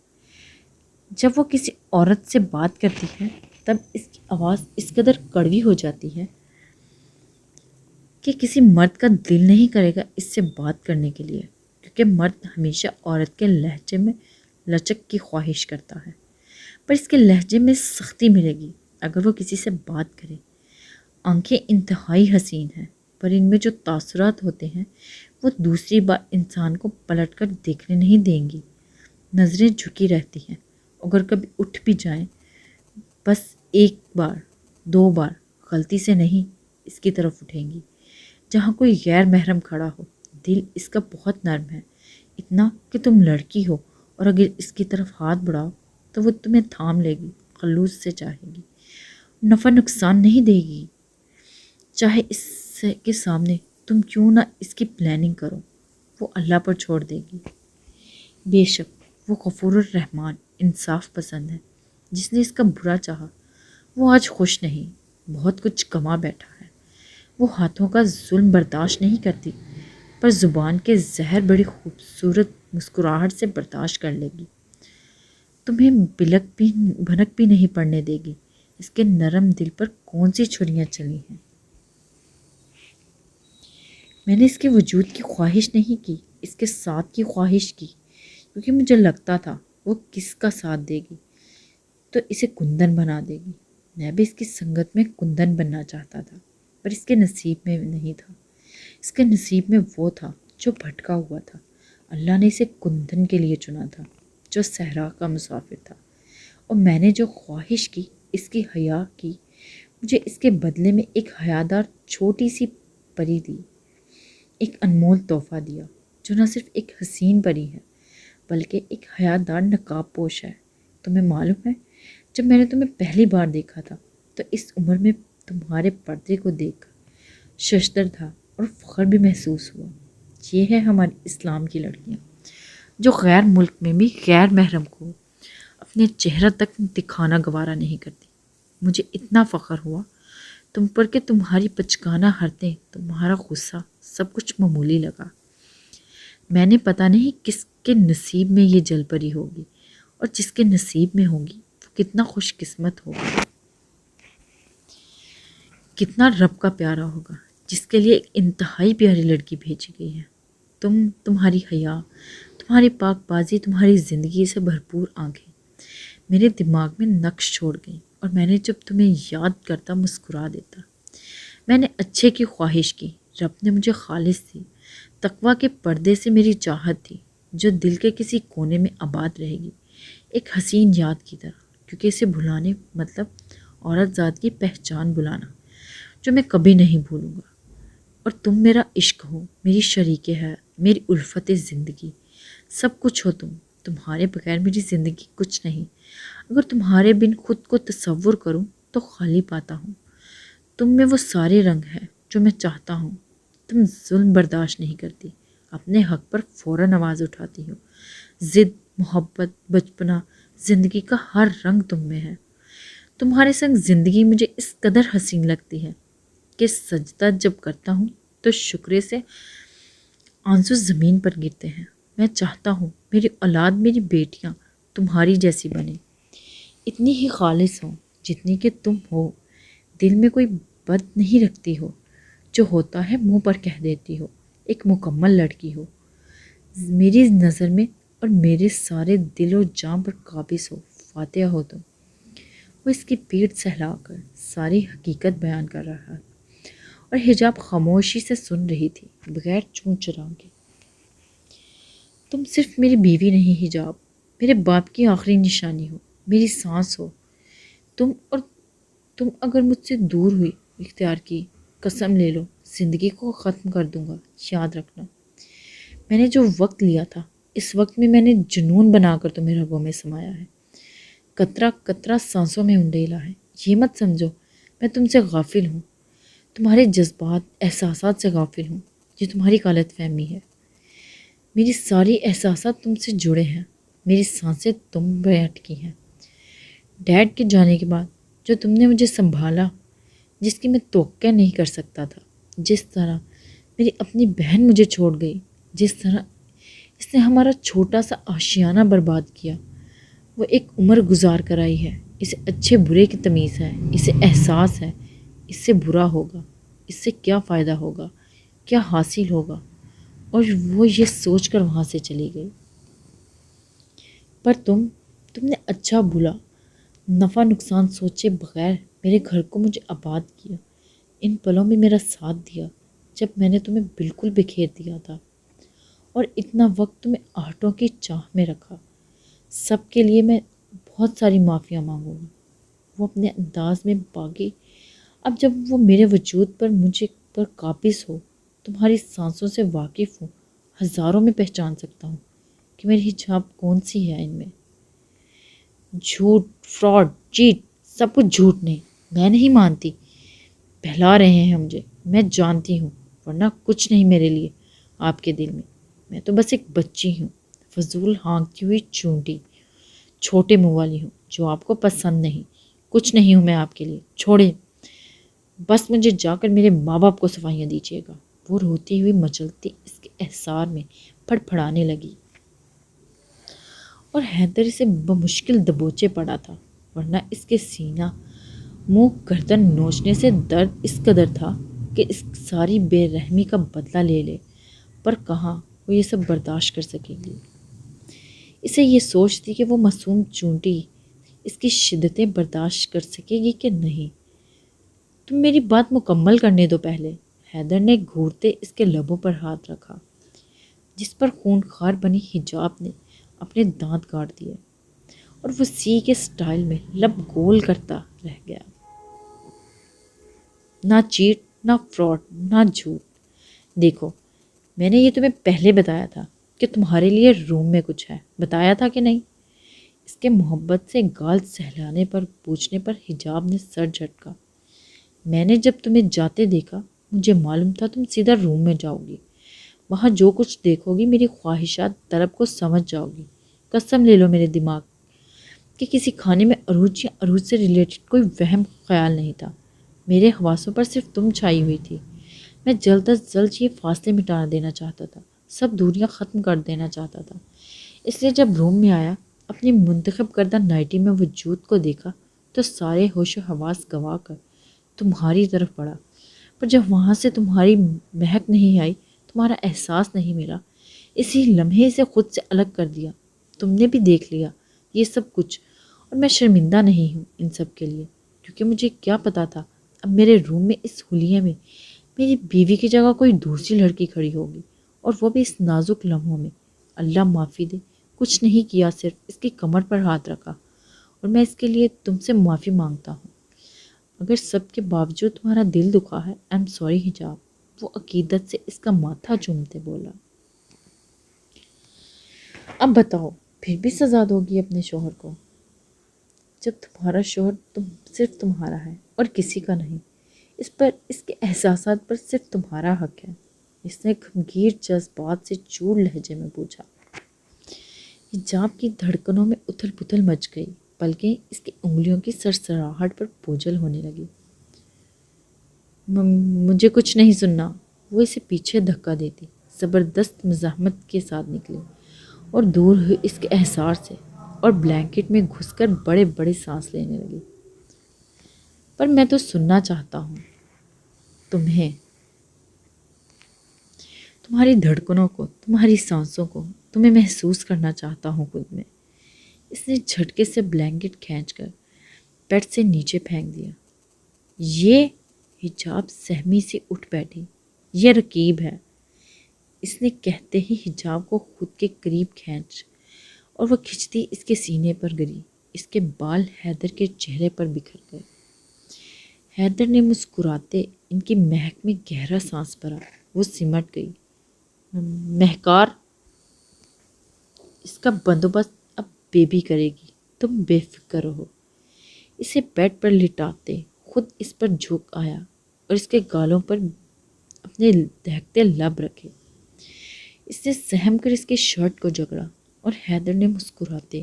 جب وہ کسی عورت سے بات کرتی ہے تب اس کی آواز اس قدر کڑوی ہو جاتی ہے کہ کسی مرد کا دل نہیں کرے گا اس سے بات کرنے کے لیے، کیونکہ مرد ہمیشہ عورت کے لہجے میں لچک کی خواہش کرتا ہے، پر اس کے لہجے میں سختی ملے گی اگر وہ کسی سے بات کرے۔ آنکھیں انتہائی حسین ہیں، پر ان میں جو تاثرات ہوتے ہیں وہ دوسری بار انسان کو پلٹ کر دیکھنے نہیں دیں گی۔ نظریں جھکی رہتی ہیں، اگر کبھی اٹھ بھی جائیں بس ایک بار دو بار، غلطی سے نہیں اس کی طرف اٹھیں گی جہاں کوئی غیر محرم کھڑا ہو۔ دل اس کا بہت نرم ہے، اتنا کہ تم لڑکی ہو اور اگر اس کی طرف ہاتھ بڑھاؤ تو وہ تمہیں تھام لے گی، خلوص سے چاہے گی، نفع نقصان نہیں دے گی، چاہے اس کے سامنے تم کیوں نہ اس کی پلاننگ کرو، وہ اللہ پر چھوڑ دے گی۔ بے شک وہ غفور الرحمن انصاف پسند ہے۔ جس نے اس کا برا چاہا وہ آج خوش نہیں، بہت کچھ کما بیٹھا ہے۔ وہ ہاتھوں کا ظلم برداشت نہیں کرتی، پر زبان کے زہر بڑی خوبصورت مسکراہٹ سے برداشت کر لے گی۔ تمہیں بھنک بھی نہیں پڑنے دے گی۔ اس کے نرم دل پر کون سی چھریاں چلی ہیں۔ میں نے اس کے وجود کی خواہش نہیں کی، اس کے ساتھ کی خواہش کی، کیونکہ مجھے لگتا تھا وہ کس کا ساتھ دے گی تو اسے کندن بنا دے گی۔ میں بھی اس کی سنگت میں کندن بننا چاہتا تھا، پر اس کے نصیب میں نہیں تھا۔ اس کے نصیب میں وہ تھا جو بھٹکا ہوا تھا۔ اللہ نے اسے کندن کے لیے چنا تھا، جو صحرا کا مسافر تھا، اور میں نے جو خواہش کی، اس کی حیا کی، مجھے اس کے بدلے میں ایک حیادار چھوٹی سی پری دی، ایک انمول تحفہ دیا، جو نہ صرف ایک حسین پری ہے بلکہ ایک حیادار نقاب پوش ہے۔ تمہیں معلوم ہے، جب میں نے تمہیں پہلی بار دیکھا تھا تو اس عمر میں تمہارے پردے کو دیکھ کر ششدر تھا اور فخر بھی محسوس ہوا۔ یہ ہے ہماری اسلام کی لڑکیاں، جو غیر ملک میں بھی غیر محرم کو اپنے چہرہ تک دکھانا گوارا نہیں کرتی۔ مجھے اتنا فخر ہوا تم پر کہ تمہاری بچگانہ حرکتیں، تمہارا غصہ، سب کچھ معمولی لگا۔ میں نے پتہ نہیں کس کے نصیب میں یہ جل پری ہوگی، اور جس کے نصیب میں ہوگی وہ کتنا خوش قسمت ہوگا، کتنا رب کا پیارا ہوگا، جس کے لیے ایک انتہائی پیاری لڑکی بھیجی گئی ہے۔ تمہاری حیا، تمہاری پاک بازی، تمہاری زندگی سے بھرپور آنکھیں میرے دماغ میں نقش چھوڑ گئیں، اور میں نے جب تمہیں یاد کرتا مسکرا دیتا۔ میں نے اچھے کی خواہش کی، رب نے مجھے خالص دی، تقویٰ کے پردے سے میری چاہت تھی جو دل کے کسی کونے میں آباد رہے گی، ایک حسین یاد کی طرح، کیونکہ اسے بھلانے مطلب عورت ذات کی پہچان بلانا، جو میں کبھی نہیں بھولوں گا۔ اور تم میرا عشق ہو، میری شریک ہے، میری الفت زندگی، سب کچھ ہو تم۔ تمہارے بغیر میری زندگی کچھ نہیں۔ اگر تمہارے بن خود کو تصور کروں تو خالی پاتا ہوں۔ تم میں وہ سارے رنگ ہیں جو میں چاہتا ہوں۔ تم ظلم برداشت نہیں کرتی، اپنے حق پر فوراً آواز اٹھاتی ہو۔ ضد، محبت، بچپنا، زندگی کا ہر رنگ تم میں ہے۔ تمہارے سنگ زندگی مجھے اس قدر حسین لگتی ہے کہ سجدہ جب کرتا ہوں تو شکرے سے آنسو زمین پر گرتے ہیں۔ میں چاہتا ہوں میری اولاد، میری بیٹیاں تمہاری جیسی بنیں، اتنی ہی خالص ہوں جتنی کہ تم ہو، دل میں کوئی بد نہیں رکھتی ہو، جو ہوتا ہے منہ پر کہہ دیتی ہو، ایک مکمل لڑکی ہو، میری نظر میں اور میرے سارے دل و جاں پر قابض ہو، فاتحہ ہو تم۔ وہ اس کی پیٹھ سہلا کر ساری حقیقت بیان کر رہا ہے، اور حجاب خاموشی سے سن رہی تھی، بغیر چون چرا کے۔ تم صرف میری بیوی نہیں حجاب، میرے باپ کی آخری نشانی ہو، میری سانس ہو۔ تم اگر مجھ سے دور ہوئی، اختیار کی، قسم لے لو زندگی کو ختم کر دوں گا۔ یاد رکھنا، میں نے جو وقت لیا تھا، اس وقت میں نے جنون بنا کر تمہیں رگوں میں سمایا ہے، قطرہ قطرہ سانسوں میں انڈیلا ہے۔ یہ مت سمجھو میں تم سے غافل ہوں، تمہارے جذبات، احساسات سے غافل ہوں۔ یہ تمہاری غلط فہمی ہے۔ میری ساری احساسات تم سے جڑے ہیں، میری سانسیں تم پہ اٹکی ہیں۔ ڈیڈ کے جانے کے بعد جو تم نے مجھے سنبھالا، جس کی میں توقع نہیں کر سکتا تھا، جس طرح میری اپنی بہن مجھے چھوڑ گئی، جس طرح اس نے ہمارا چھوٹا سا آشیانہ برباد کیا، وہ ایک عمر گزار کر آئی ہے۔ اسے اچھے برے کی تمیز ہے، اسے احساس ہے اس سے برا ہوگا، اس سے کیا فائدہ ہوگا، کیا حاصل ہوگا، اور وہ یہ سوچ کر وہاں سے چلی گئی۔ پر تم نے اچھا بھلا نفع نقصان سوچے بغیر میرے گھر کو مجھے آباد کیا، ان پلوں میں میرا ساتھ دیا جب میں نے تمہیں بالکل بکھیر دیا تھا، اور اتنا وقت تمہیں آہٹوں کی چاہ میں رکھا۔ سب کے لیے میں بہت ساری معافیاں مانگوں گا۔ وہ اپنے انداز میں باغی، اب جب وہ میرے وجود پر مجھے پر قابض ہو، تمہاری سانسوں سے واقف ہوں، ہزاروں میں پہچان سکتا ہوں کہ میری حجاب کون سی ہے۔ ان میں جھوٹ، فراڈ، چیٹ، سب کچھ جھوٹ نہیں، میں نہیں مانتی۔ بہلا رہے ہیں مجھے، میں جانتی ہوں، ورنہ کچھ نہیں میرے لیے آپ کے دل میں تو بس ایک بچی ہوں، فضول ہانکتی ہوئی چونٹی، چھوٹے منہ والی ہوں جو آپ کو پسند نہیں۔ کچھ نہیں ہوں میں آپ کے لیے، چھوڑیں، بس مجھے جا کر میرے ماں باپ کو صفائیاں دیجیے گا۔ وہ روتی ہوئی مچلتی اس کے احسار میں پھڑ پھڑانے لگی، اور حیدر اسے بمشکل دبوچے پڑا تھا، ورنہ اس کے سینہ، منہ، گردن نوچنے سے درد اس قدر تھا کہ اس ساری بے رحمی کا بدلہ لے لے، پر کہاں وہ یہ سب برداشت کر سکے گی۔ اسے یہ سوچ تھی کہ وہ معصوم چونٹی اس کی شدتیں برداشت کر سکے گی کہ نہیں۔ تم میری بات مکمل کرنے دو پہلے۔ حیدر نے گھورتے اس کے لبوں پر ہاتھ رکھا، جس پر خون خار بنی حجاب نے اپنے دانت کاٹ دیے، اور وہ سی کے سٹائل میں لب گول کرتا رہ گیا۔ نہ چیٹ، نہ فراڈ، نہ جھوٹ۔ دیکھو، میں نے یہ تمہیں پہلے بتایا تھا کہ تمہارے لیے روم میں کچھ ہے، بتایا تھا کہ نہیں؟ اس کے محبت سے گال سہلانے پر پوچھنے پر حجاب نے سر جھٹکا۔ میں نے جب تمہیں جاتے دیکھا، مجھے معلوم تھا تم سیدھا روم میں جاؤ گی، وہاں جو کچھ دیکھو گی میری خواہشات طلب کو سمجھ جاؤ گی۔ قسم لے لو میرے دماغ کہ کسی کھانے میں عروج یا عروج سے ریلیٹڈ کوئی وہم خیال نہیں تھا۔ میرے حواسوں پر صرف تم چھائی ہوئی تھی۔ میں جلد از جلد یہ فاصلے مٹا دینا چاہتا تھا، سب دوریاں ختم کر دینا چاہتا تھا۔ اس لیے جب روم میں آیا، اپنی منتخب کردہ نائٹی میں وجود کو دیکھا تو سارے ہوش و حواس گوا کر تمہاری طرف بڑھا، پر جب وہاں سے تمہاری مہک نہیں آئی، تمہارا احساس نہیں ملا، اسی لمحے سے خود سے الگ کر دیا۔ تم نے بھی دیکھ لیا یہ سب کچھ، اور میں شرمندہ نہیں ہوں ان سب کے لیے، کیونکہ مجھے کیا پتا تھا اب میرے روم میں اس حلیے میں میری بیوی کی جگہ کوئی دوسری لڑکی کھڑی ہوگی، اور وہ بھی اس نازک لمحوں میں۔ اللہ معافی دے، کچھ نہیں کیا، صرف اس کی کمر پر ہاتھ رکھا، اور میں اس کے لیے تم سے معافی مانگتا ہوں۔ اگر سب کے باوجود تمہارا دل دکھا ہے، آئی ایم سوری حجاب، وہ عقیدت سے اس کا ماتھا چومتے بولا۔ اب بتاؤ، پھر بھی سزا دو گی اپنے شوہر کو؟ جب تمہارا شوہر صرف تمہارا ہے اور کسی کا نہیں، اس کے احساسات پر صرف تمہارا حق ہے، اس نے گمگیر جذبات سے چور لہجے میں پوچھا۔ حجاب کی دھڑکنوں میں اتھل پتھل مچ گئی، بلکہ اس کی انگلیوں کی سرسراہٹ پر بوجھل ہونے لگی۔ مجھے کچھ نہیں سننا، وہ اسے پیچھے دھکا دیتی زبردست مزاحمت کے ساتھ نکلی، اور دور ہوئی اس کے احسار سے، اور بلینکٹ میں گھس کر بڑے بڑے سانس لینے لگی۔ پر میں تو سننا چاہتا ہوں تمہیں، تمہاری دھڑکنوں کو، تمہاری سانسوں کو، تمہیں محسوس کرنا چاہتا ہوں خود میں۔ اس نے جھٹکے سے بلینکٹ کھینچ کر بیڈ سے نیچے پھینک دیا۔ یہ حجاب سہمی سے اٹھ بیٹھی۔ یہ رکیب ہے، اس نے کہتے ہی حجاب کو خود کے قریب کھینچ، اور وہ کھچتی اس کے سینے پر گری۔ اس کے بال حیدر کے چہرے پر بکھر گئے۔ حیدر نے مسکراتے ان کی مہک میں گہرا سانس بھرا۔ وہ سمٹ گئی۔ مہکار، اس کا بندوبست اب بیبی کرے گی، تم بے فکر رہو۔ اسے بیڈ پر لٹاتے خود اس پر جھک آیا، اور اس کے گالوں پر اپنے دہکتے لب رکھے۔ اس نے سہم کر اس کی شرٹ کو جکڑا اور حیدر نے مسکراتے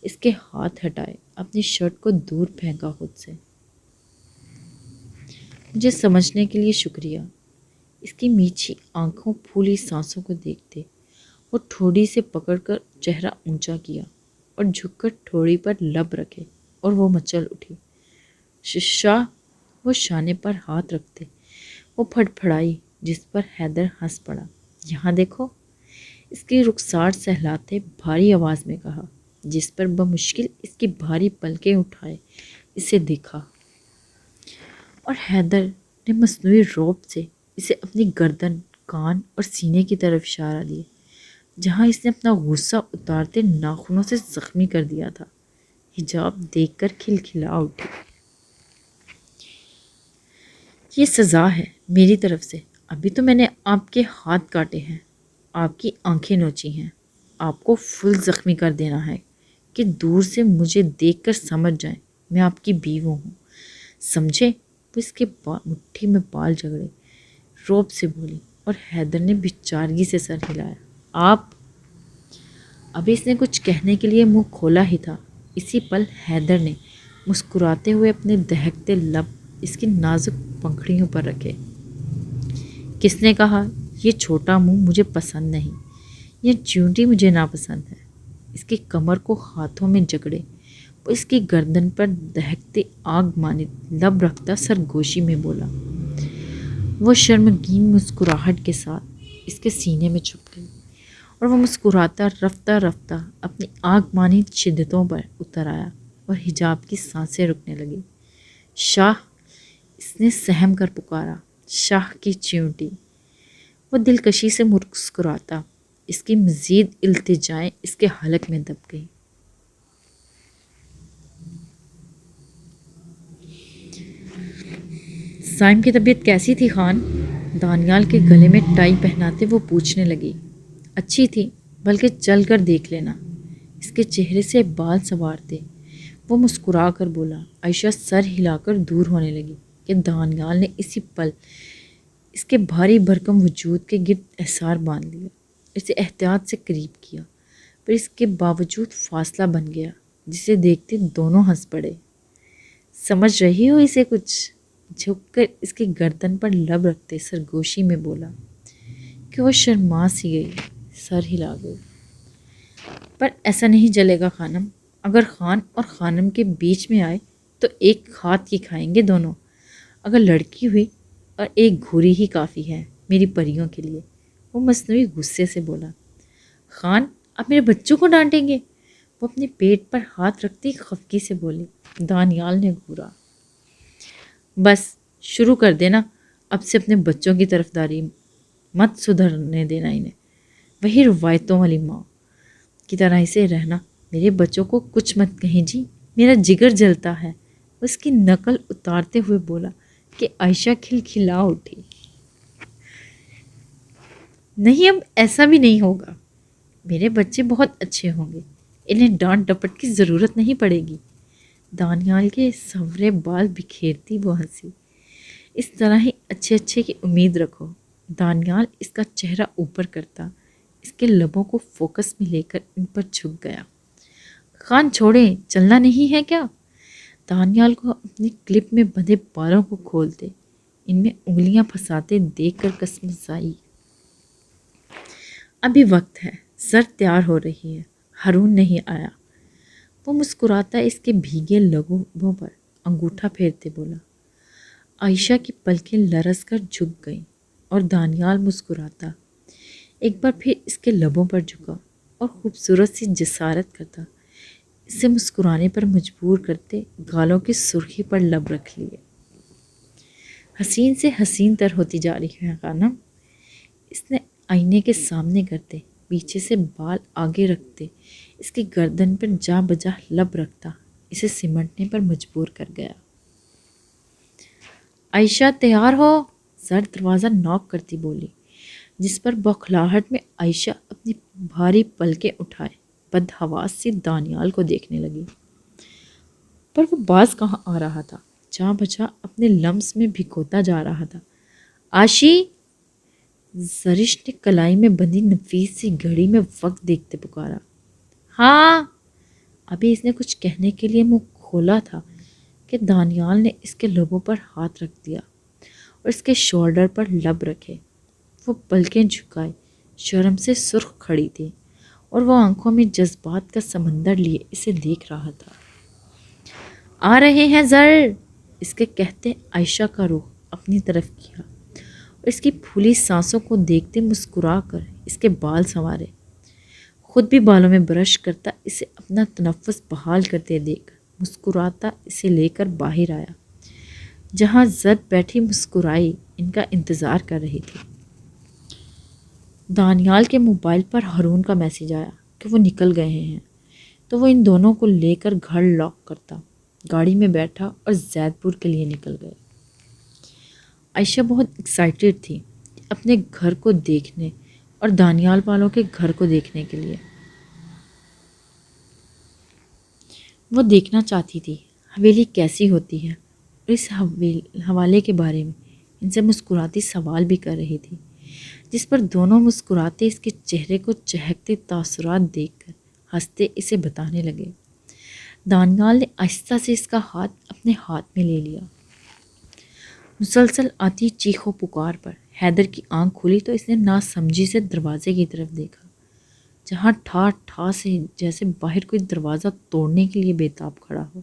اس کے ہاتھ ہٹائے، اپنی شرٹ کو دور پھینکا خود سے۔ مجھے سمجھنے کے لیے شکریہ۔ اس کی میٹھی آنکھوں پھولی سانسوں کو دیکھتے وہ ٹھوڑی سے پکڑ کر چہرہ اونچا کیا اور جھک کر ٹھوڑی پر لب رکھے اور وہ مچل اٹھی۔ شاہ، وہ شانے پر ہاتھ رکھتے وہ پھڑ پھڑائی، جس پر حیدر ہنس پڑا۔ یہاں دیکھو، اس کی رخسار سہلاتے بھاری آواز میں کہا، جس پر بمشکل اس کی بھاری پلکیں اٹھائے اسے دیکھا، اور حیدر نے مصنوعی رعب سے اسے اپنی گردن، کان اور سینے کی طرف اشارہ دیا، جہاں اس نے اپنا غصہ اتارتے ناخنوں سے زخمی کر دیا تھا۔ حجاب دیکھ کر کھلکھلا اٹھی۔ یہ سزا ہے میری طرف سے۔ ابھی تو میں نے آپ کے ہاتھ کاٹے ہیں، آپ کی آنکھیں نوچی ہیں، آپ کو فل زخمی کر دینا ہے کہ دور سے مجھے دیکھ کر سمجھ جائیں میں آپ کی بیوی ہوں، سمجھے؟ وہ اس کے مٹھی میں بال جگڑے رعب سے بولی، اور حیدر نے بیچارگی سے سر ہلایا۔ آپ؟ ابھی اس نے کچھ کہنے کے لیے منہ کھولا ہی تھا، اسی پل حیدر نے مسکراتے ہوئے اپنے دہکتے لب اس کی نازک پنکھڑیوں پر رکھے۔ کس نے کہا یہ چھوٹا منہ مجھے پسند نہیں، یہ چیونٹی مجھے ناپسند ہے؟ اس کی کمر کو ہاتھوں میں جکڑے وہ اس کی گردن پر دہکتے آگ مانند لب رکھتا سرگوشی میں بولا۔ وہ شرمگین مسکراہٹ کے ساتھ اس کے سینے میں چھپ گئی، اور وہ مسکراتا رفتہ رفتہ اپنی آگ مانند شدتوں پر اتر آیا اور حجاب کی سانسیں رکنے لگی۔ شاہ، اس نے سہم کر پکارا، شاہ کی چیونٹی۔ وہ دلکشی سے مسکراتا اس کی مزید التجائیں اس کے حلق میں دب گئی۔ سائم کی طبیعت کیسی تھی خان؟ دانیال کے گلے میں ٹائی پہناتے وہ پوچھنے لگی۔ اچھی تھی، بلکہ چل کر دیکھ لینا۔ اس کے چہرے سے بال سنوارتے وہ مسکرا کر بولا۔ عائشہ سر ہلا کر دور ہونے لگی کہ دانیال نے اسی پل اس کے بھاری بھرکم وجود کے گرد احصار باندھ لیا، اسے احتیاط سے قریب کیا، پر اس کے باوجود فاصلہ بن گیا، جسے دیکھتے دونوں ہنس پڑے۔ سمجھ رہی ہو اسے کچھ؟ جھک کر اس کی گردن پر لب رکھتے سرگوشی میں بولا کہ وہ شرما سی گئی، سر ہلا گئی۔ پر ایسا نہیں چلے گا خانم، اگر خان اور خانم کے بیچ میں آئے تو ایک ہاتھ کی کھائیں گے دونوں۔ اگر لڑکی ہوئی اور ایک گھوری ہی کافی ہے میری پریوں کے لیے، وہ مصنوعی غصے سے بولا۔ خان، آپ میرے بچوں کو ڈانٹیں گے؟ وہ اپنے پیٹ پر ہاتھ رکھتی خفگی سے بولی۔ دانیال نے گھورا۔ بس شروع کر دینا، اب سے اپنے بچوں کی طرفداری مت سدھرنے دینا انہیں، وہی روایتوں والی ماں کی طرح اسے رہنا۔ میرے بچوں کو کچھ مت کہیں جی، میرا جگر جلتا ہے۔ اس کی نقل اتارتے ہوئے بولا کہ عائشہ کھلکھلا اٹھی۔ نہیں، اب ایسا بھی نہیں ہوگا، میرے بچے بہت اچھے ہوں گے، انہیں ڈانٹ ڈپٹ کی ضرورت نہیں پڑے گی۔ دانیال کے سنورے بال بکھیرتی وہ ہنسی۔ اس طرح ہی اچھے اچھے کی امید رکھو۔ دانیال اس کا چہرہ اوپر کرتا اس کے لبوں کو فوکس میں لے کر ان پر جھک گیا۔ خان چھوڑیں، چلنا نہیں ہے کیا؟ دانیال کو اپنی کلپ میں بندھے بالوں کو کھولتے ان میں انگلیاں پھنساتے دیکھ کر کسمسائی۔ ابھی وقت ہے، سر تیار ہو رہی ہے، ہارون نہیں آیا۔ وہ مسکراتا اس کے بھیگے لبوں پر انگوٹھا پھیرتے بولا۔ عائشہ کی پلکیں لرز کر جھک گئیں اور دانیال مسکراتا ایک بار پھر اس کے لبوں پر جھکا اور خوبصورت سی جسارت کرتا اسے مسکرانے پر مجبور کرتے گالوں کی سرخی پر لب رکھ لیے۔ حسین سے حسین تر ہوتی جا رہی ہے خانم، اس نے آئینے کے سامنے کرتے پیچھے سے بال آگے رکھتے اس کی گردن پر جا بجا لب رکھتا اسے سمٹنے پر مجبور کر گیا۔ عائشہ تیار ہو، سر دروازہ نوک کرتی بولی، جس پر بوکھلاہٹ میں عائشہ اپنی بھاری پلکیں اٹھائے بدحواس سی دانیال کو دیکھنے لگی، پر وہ باز کہاں آ رہا تھا، جا بجا اپنے لمس میں بھگوتا جا رہا تھا۔ آشی! زرش نے کلائی میں بندھی نفیس سی گھڑی میں وقت دیکھتے پکارا۔ ہاں۔ ابھی اس نے کچھ کہنے کے لیے منہ کھولا تھا کہ دانیال نے اس کے لبوں پر ہاتھ رکھ دیا اور اس کے شولڈر پر لب رکھے۔ وہ پلکیں جھکائے شرم سے سرخ کھڑی تھی اور وہ آنکھوں میں جذبات کا سمندر لیے اسے دیکھ رہا تھا۔ آ رہے ہیں زر، اس کے کہتے عائشہ کا رخ اپنی طرف کیا اور اس کی پھولی سانسوں کو دیکھتے مسکرا کر اس کے بال سنوارے۔ خود بھی بالوں میں برش کرتا اسے اپنا تنفس بحال کرتے دیکھ مسکراتا اسے لے کر باہر آیا، جہاں زر بیٹھی مسکرائی ان کا انتظار کر رہی تھی۔ دانیال کے موبائل پر ہارون کا میسیج آیا کہ وہ نکل گئے ہیں، تو وہ ان دونوں کو لے کر گھر لاک کرتا، گاڑی میں بیٹھا اور زید پور کے لیے نکل گئے۔ عائشہ بہت ایکسائٹیڈ تھی اپنے گھر کو دیکھنے اور دانیال والوں کے گھر کو دیکھنے کے لیے۔ وہ دیکھنا چاہتی تھی حویلی کیسی ہوتی ہے اور اس حوالے کے بارے میں ان سے مسکراتی سوال بھی کر رہی تھی، جس پر دونوں مسکراتے اس کے چہرے کو چہکتے تاثرات دیکھ کر ہنستے اسے بتانے لگے۔ دانیال نے آہستہ سے اس کا ہاتھ اپنے ہاتھ میں لے لیا۔ مسلسل آتی چیخ و پکار پر حیدر کی آنکھ کھلی تو اس نے ناسمجھی سے دروازے کی طرف دیکھا، جہاں ٹھا ٹھا سے جیسے باہر کوئی دروازہ توڑنے کے لیے بےتاب کھڑا ہو۔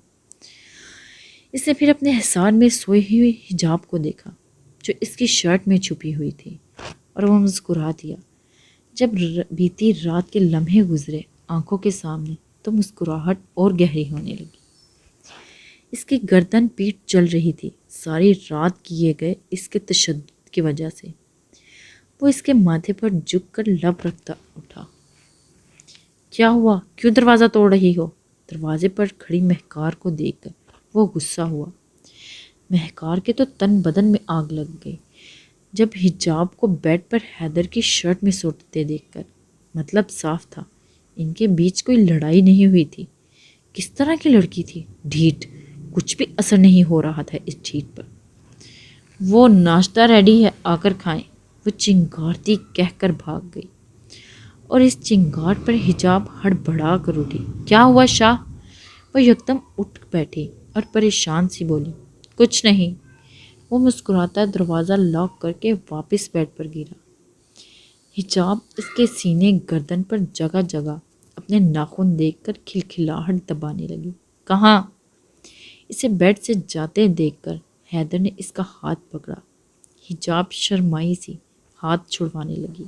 اس نے پھر اپنے حصار میں سوئی ہوئی حجاب کو دیکھا جو اس کی شرٹ میں چھپی ہوئی تھی، اور وہ مسکرا دیا۔ جب بیتی رات کے لمحے گزرے آنکھوں کے سامنے تو مسکراہٹ اور گہری ہونے لگی۔ اس کی گردن پیٹ چل رہی تھی ساری رات کیے گئے اس کے تشدد کی وجہ سے۔ وہ اس کے ماتھے پر جھک کر لب رکھتا اٹھا۔ کیا ہوا؟ کیوں دروازہ توڑ رہی ہو؟ دروازے پر کھڑی مہکار کو دیکھ کر وہ غصہ ہوا۔ مہکار کے تو تن بدن میں آگ لگ گئی جب حجاب کو بیڈ پر حیدر کی شرٹ میں سوٹتے دیکھ کر۔ مطلب صاف تھا ان کے بیچ کوئی لڑائی نہیں ہوئی تھی۔ کس طرح کی لڑکی تھی؟ ڈھیٹ، کچھ بھی اثر نہیں ہو رہا تھا اس ڈھیٹ پر۔ وہ ناشتہ ریڈی ہے، آ کر کھائیں، وہ چنگارتی کہہ کر بھاگ گئی، اور اس چنگار پر حجاب ہڑبڑا کر اٹھی۔ کیا ہوا شاہ؟ وہ یکدم اٹھ بیٹھی اور پریشان سی بولی۔ کچھ نہیں۔ وہ مسکراتا دروازہ لاک کر کے واپس بیڈ پر گرا۔ حجاب اس کے سینے گردن پر جگہ جگہ اپنے ناخن دیکھ کر کھلکھلاہٹ دبانے لگی۔ کہاں؟ اسے بیڈ سے جاتے دیکھ کر حیدر نے اس کا ہاتھ پکڑا۔ حجاب شرمائی سی ہاتھ چھڑوانے لگی۔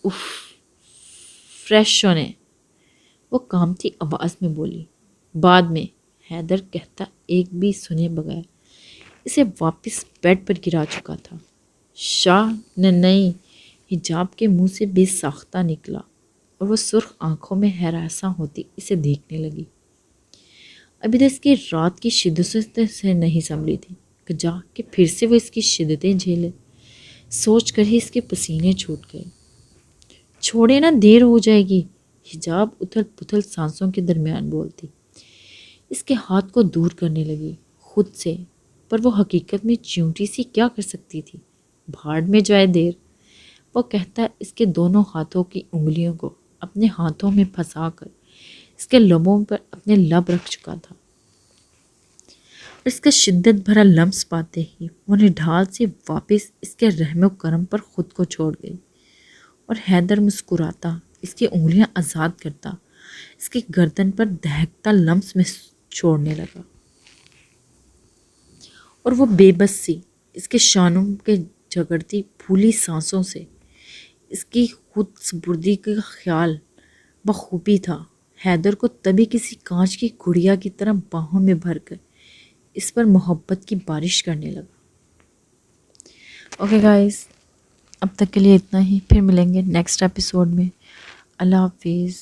اف، فریش ہونے، وہ کامتی آواز میں بولی۔ بعد میں، حیدر کہتا ایک بھی سنے بغیر اسے واپس بیڈ پر گرا چکا تھا۔ شاہ نے نہیں، حجاب کے منہ سے بے ساختہ نکلا، اور وہ سرخ آنکھوں میں ہراساں ہوتی اسے دیکھنے لگی۔ ابھی تو اس کی رات کی شدتیں سے نہیں سنبھلی تھی کہ جا کہ پھر سے وہ اس کی شدتیں جھیلے۔ سوچ کر ہی اس کے پسینے چھوٹ گئے۔ چھوڑے نا، دیر ہو جائے گی، حجاب اتھل پتھل سانسوں کے درمیان بولتی اس کے ہاتھ کو دور کرنے لگی خود سے، پر وہ حقیقت میں چیونٹی سی کیا کر سکتی تھی؟ بھاڑ میں جائے دیر، وہ کہتا اس کے دونوں ہاتھوں کی انگلیوں کو اپنے ہاتھوں میں پھنسا کر اس کے لبوں پر اپنے لب رکھ چکا تھا۔ اس کا شدت بھرا لمس پاتے ہی وہ نڈھال سے واپس اس کے رحم و کرم پر خود کو چھوڑ گئی، اور حیدر مسکراتا اس کی انگلیاں آزاد کرتا اس کی گردن پر دہکتا لمس میں چھوڑنے لگا، اور وہ بے بس سی اس کے شانوں کے جھگڑتی پھولی سانسوں سے اس کی خود سپردی کا خیال بخوبی تھا۔ حیدر کو تبھی کسی کانچ کی گڑیا کی طرح باہوں میں بھر کر اس پر محبت کی بارش کرنے لگا۔ اوکے گائز، اب تک کے لیے اتنا ہی، پھر ملیں گے نیکسٹ ایپیسوڈ میں۔ اللہ حافظ۔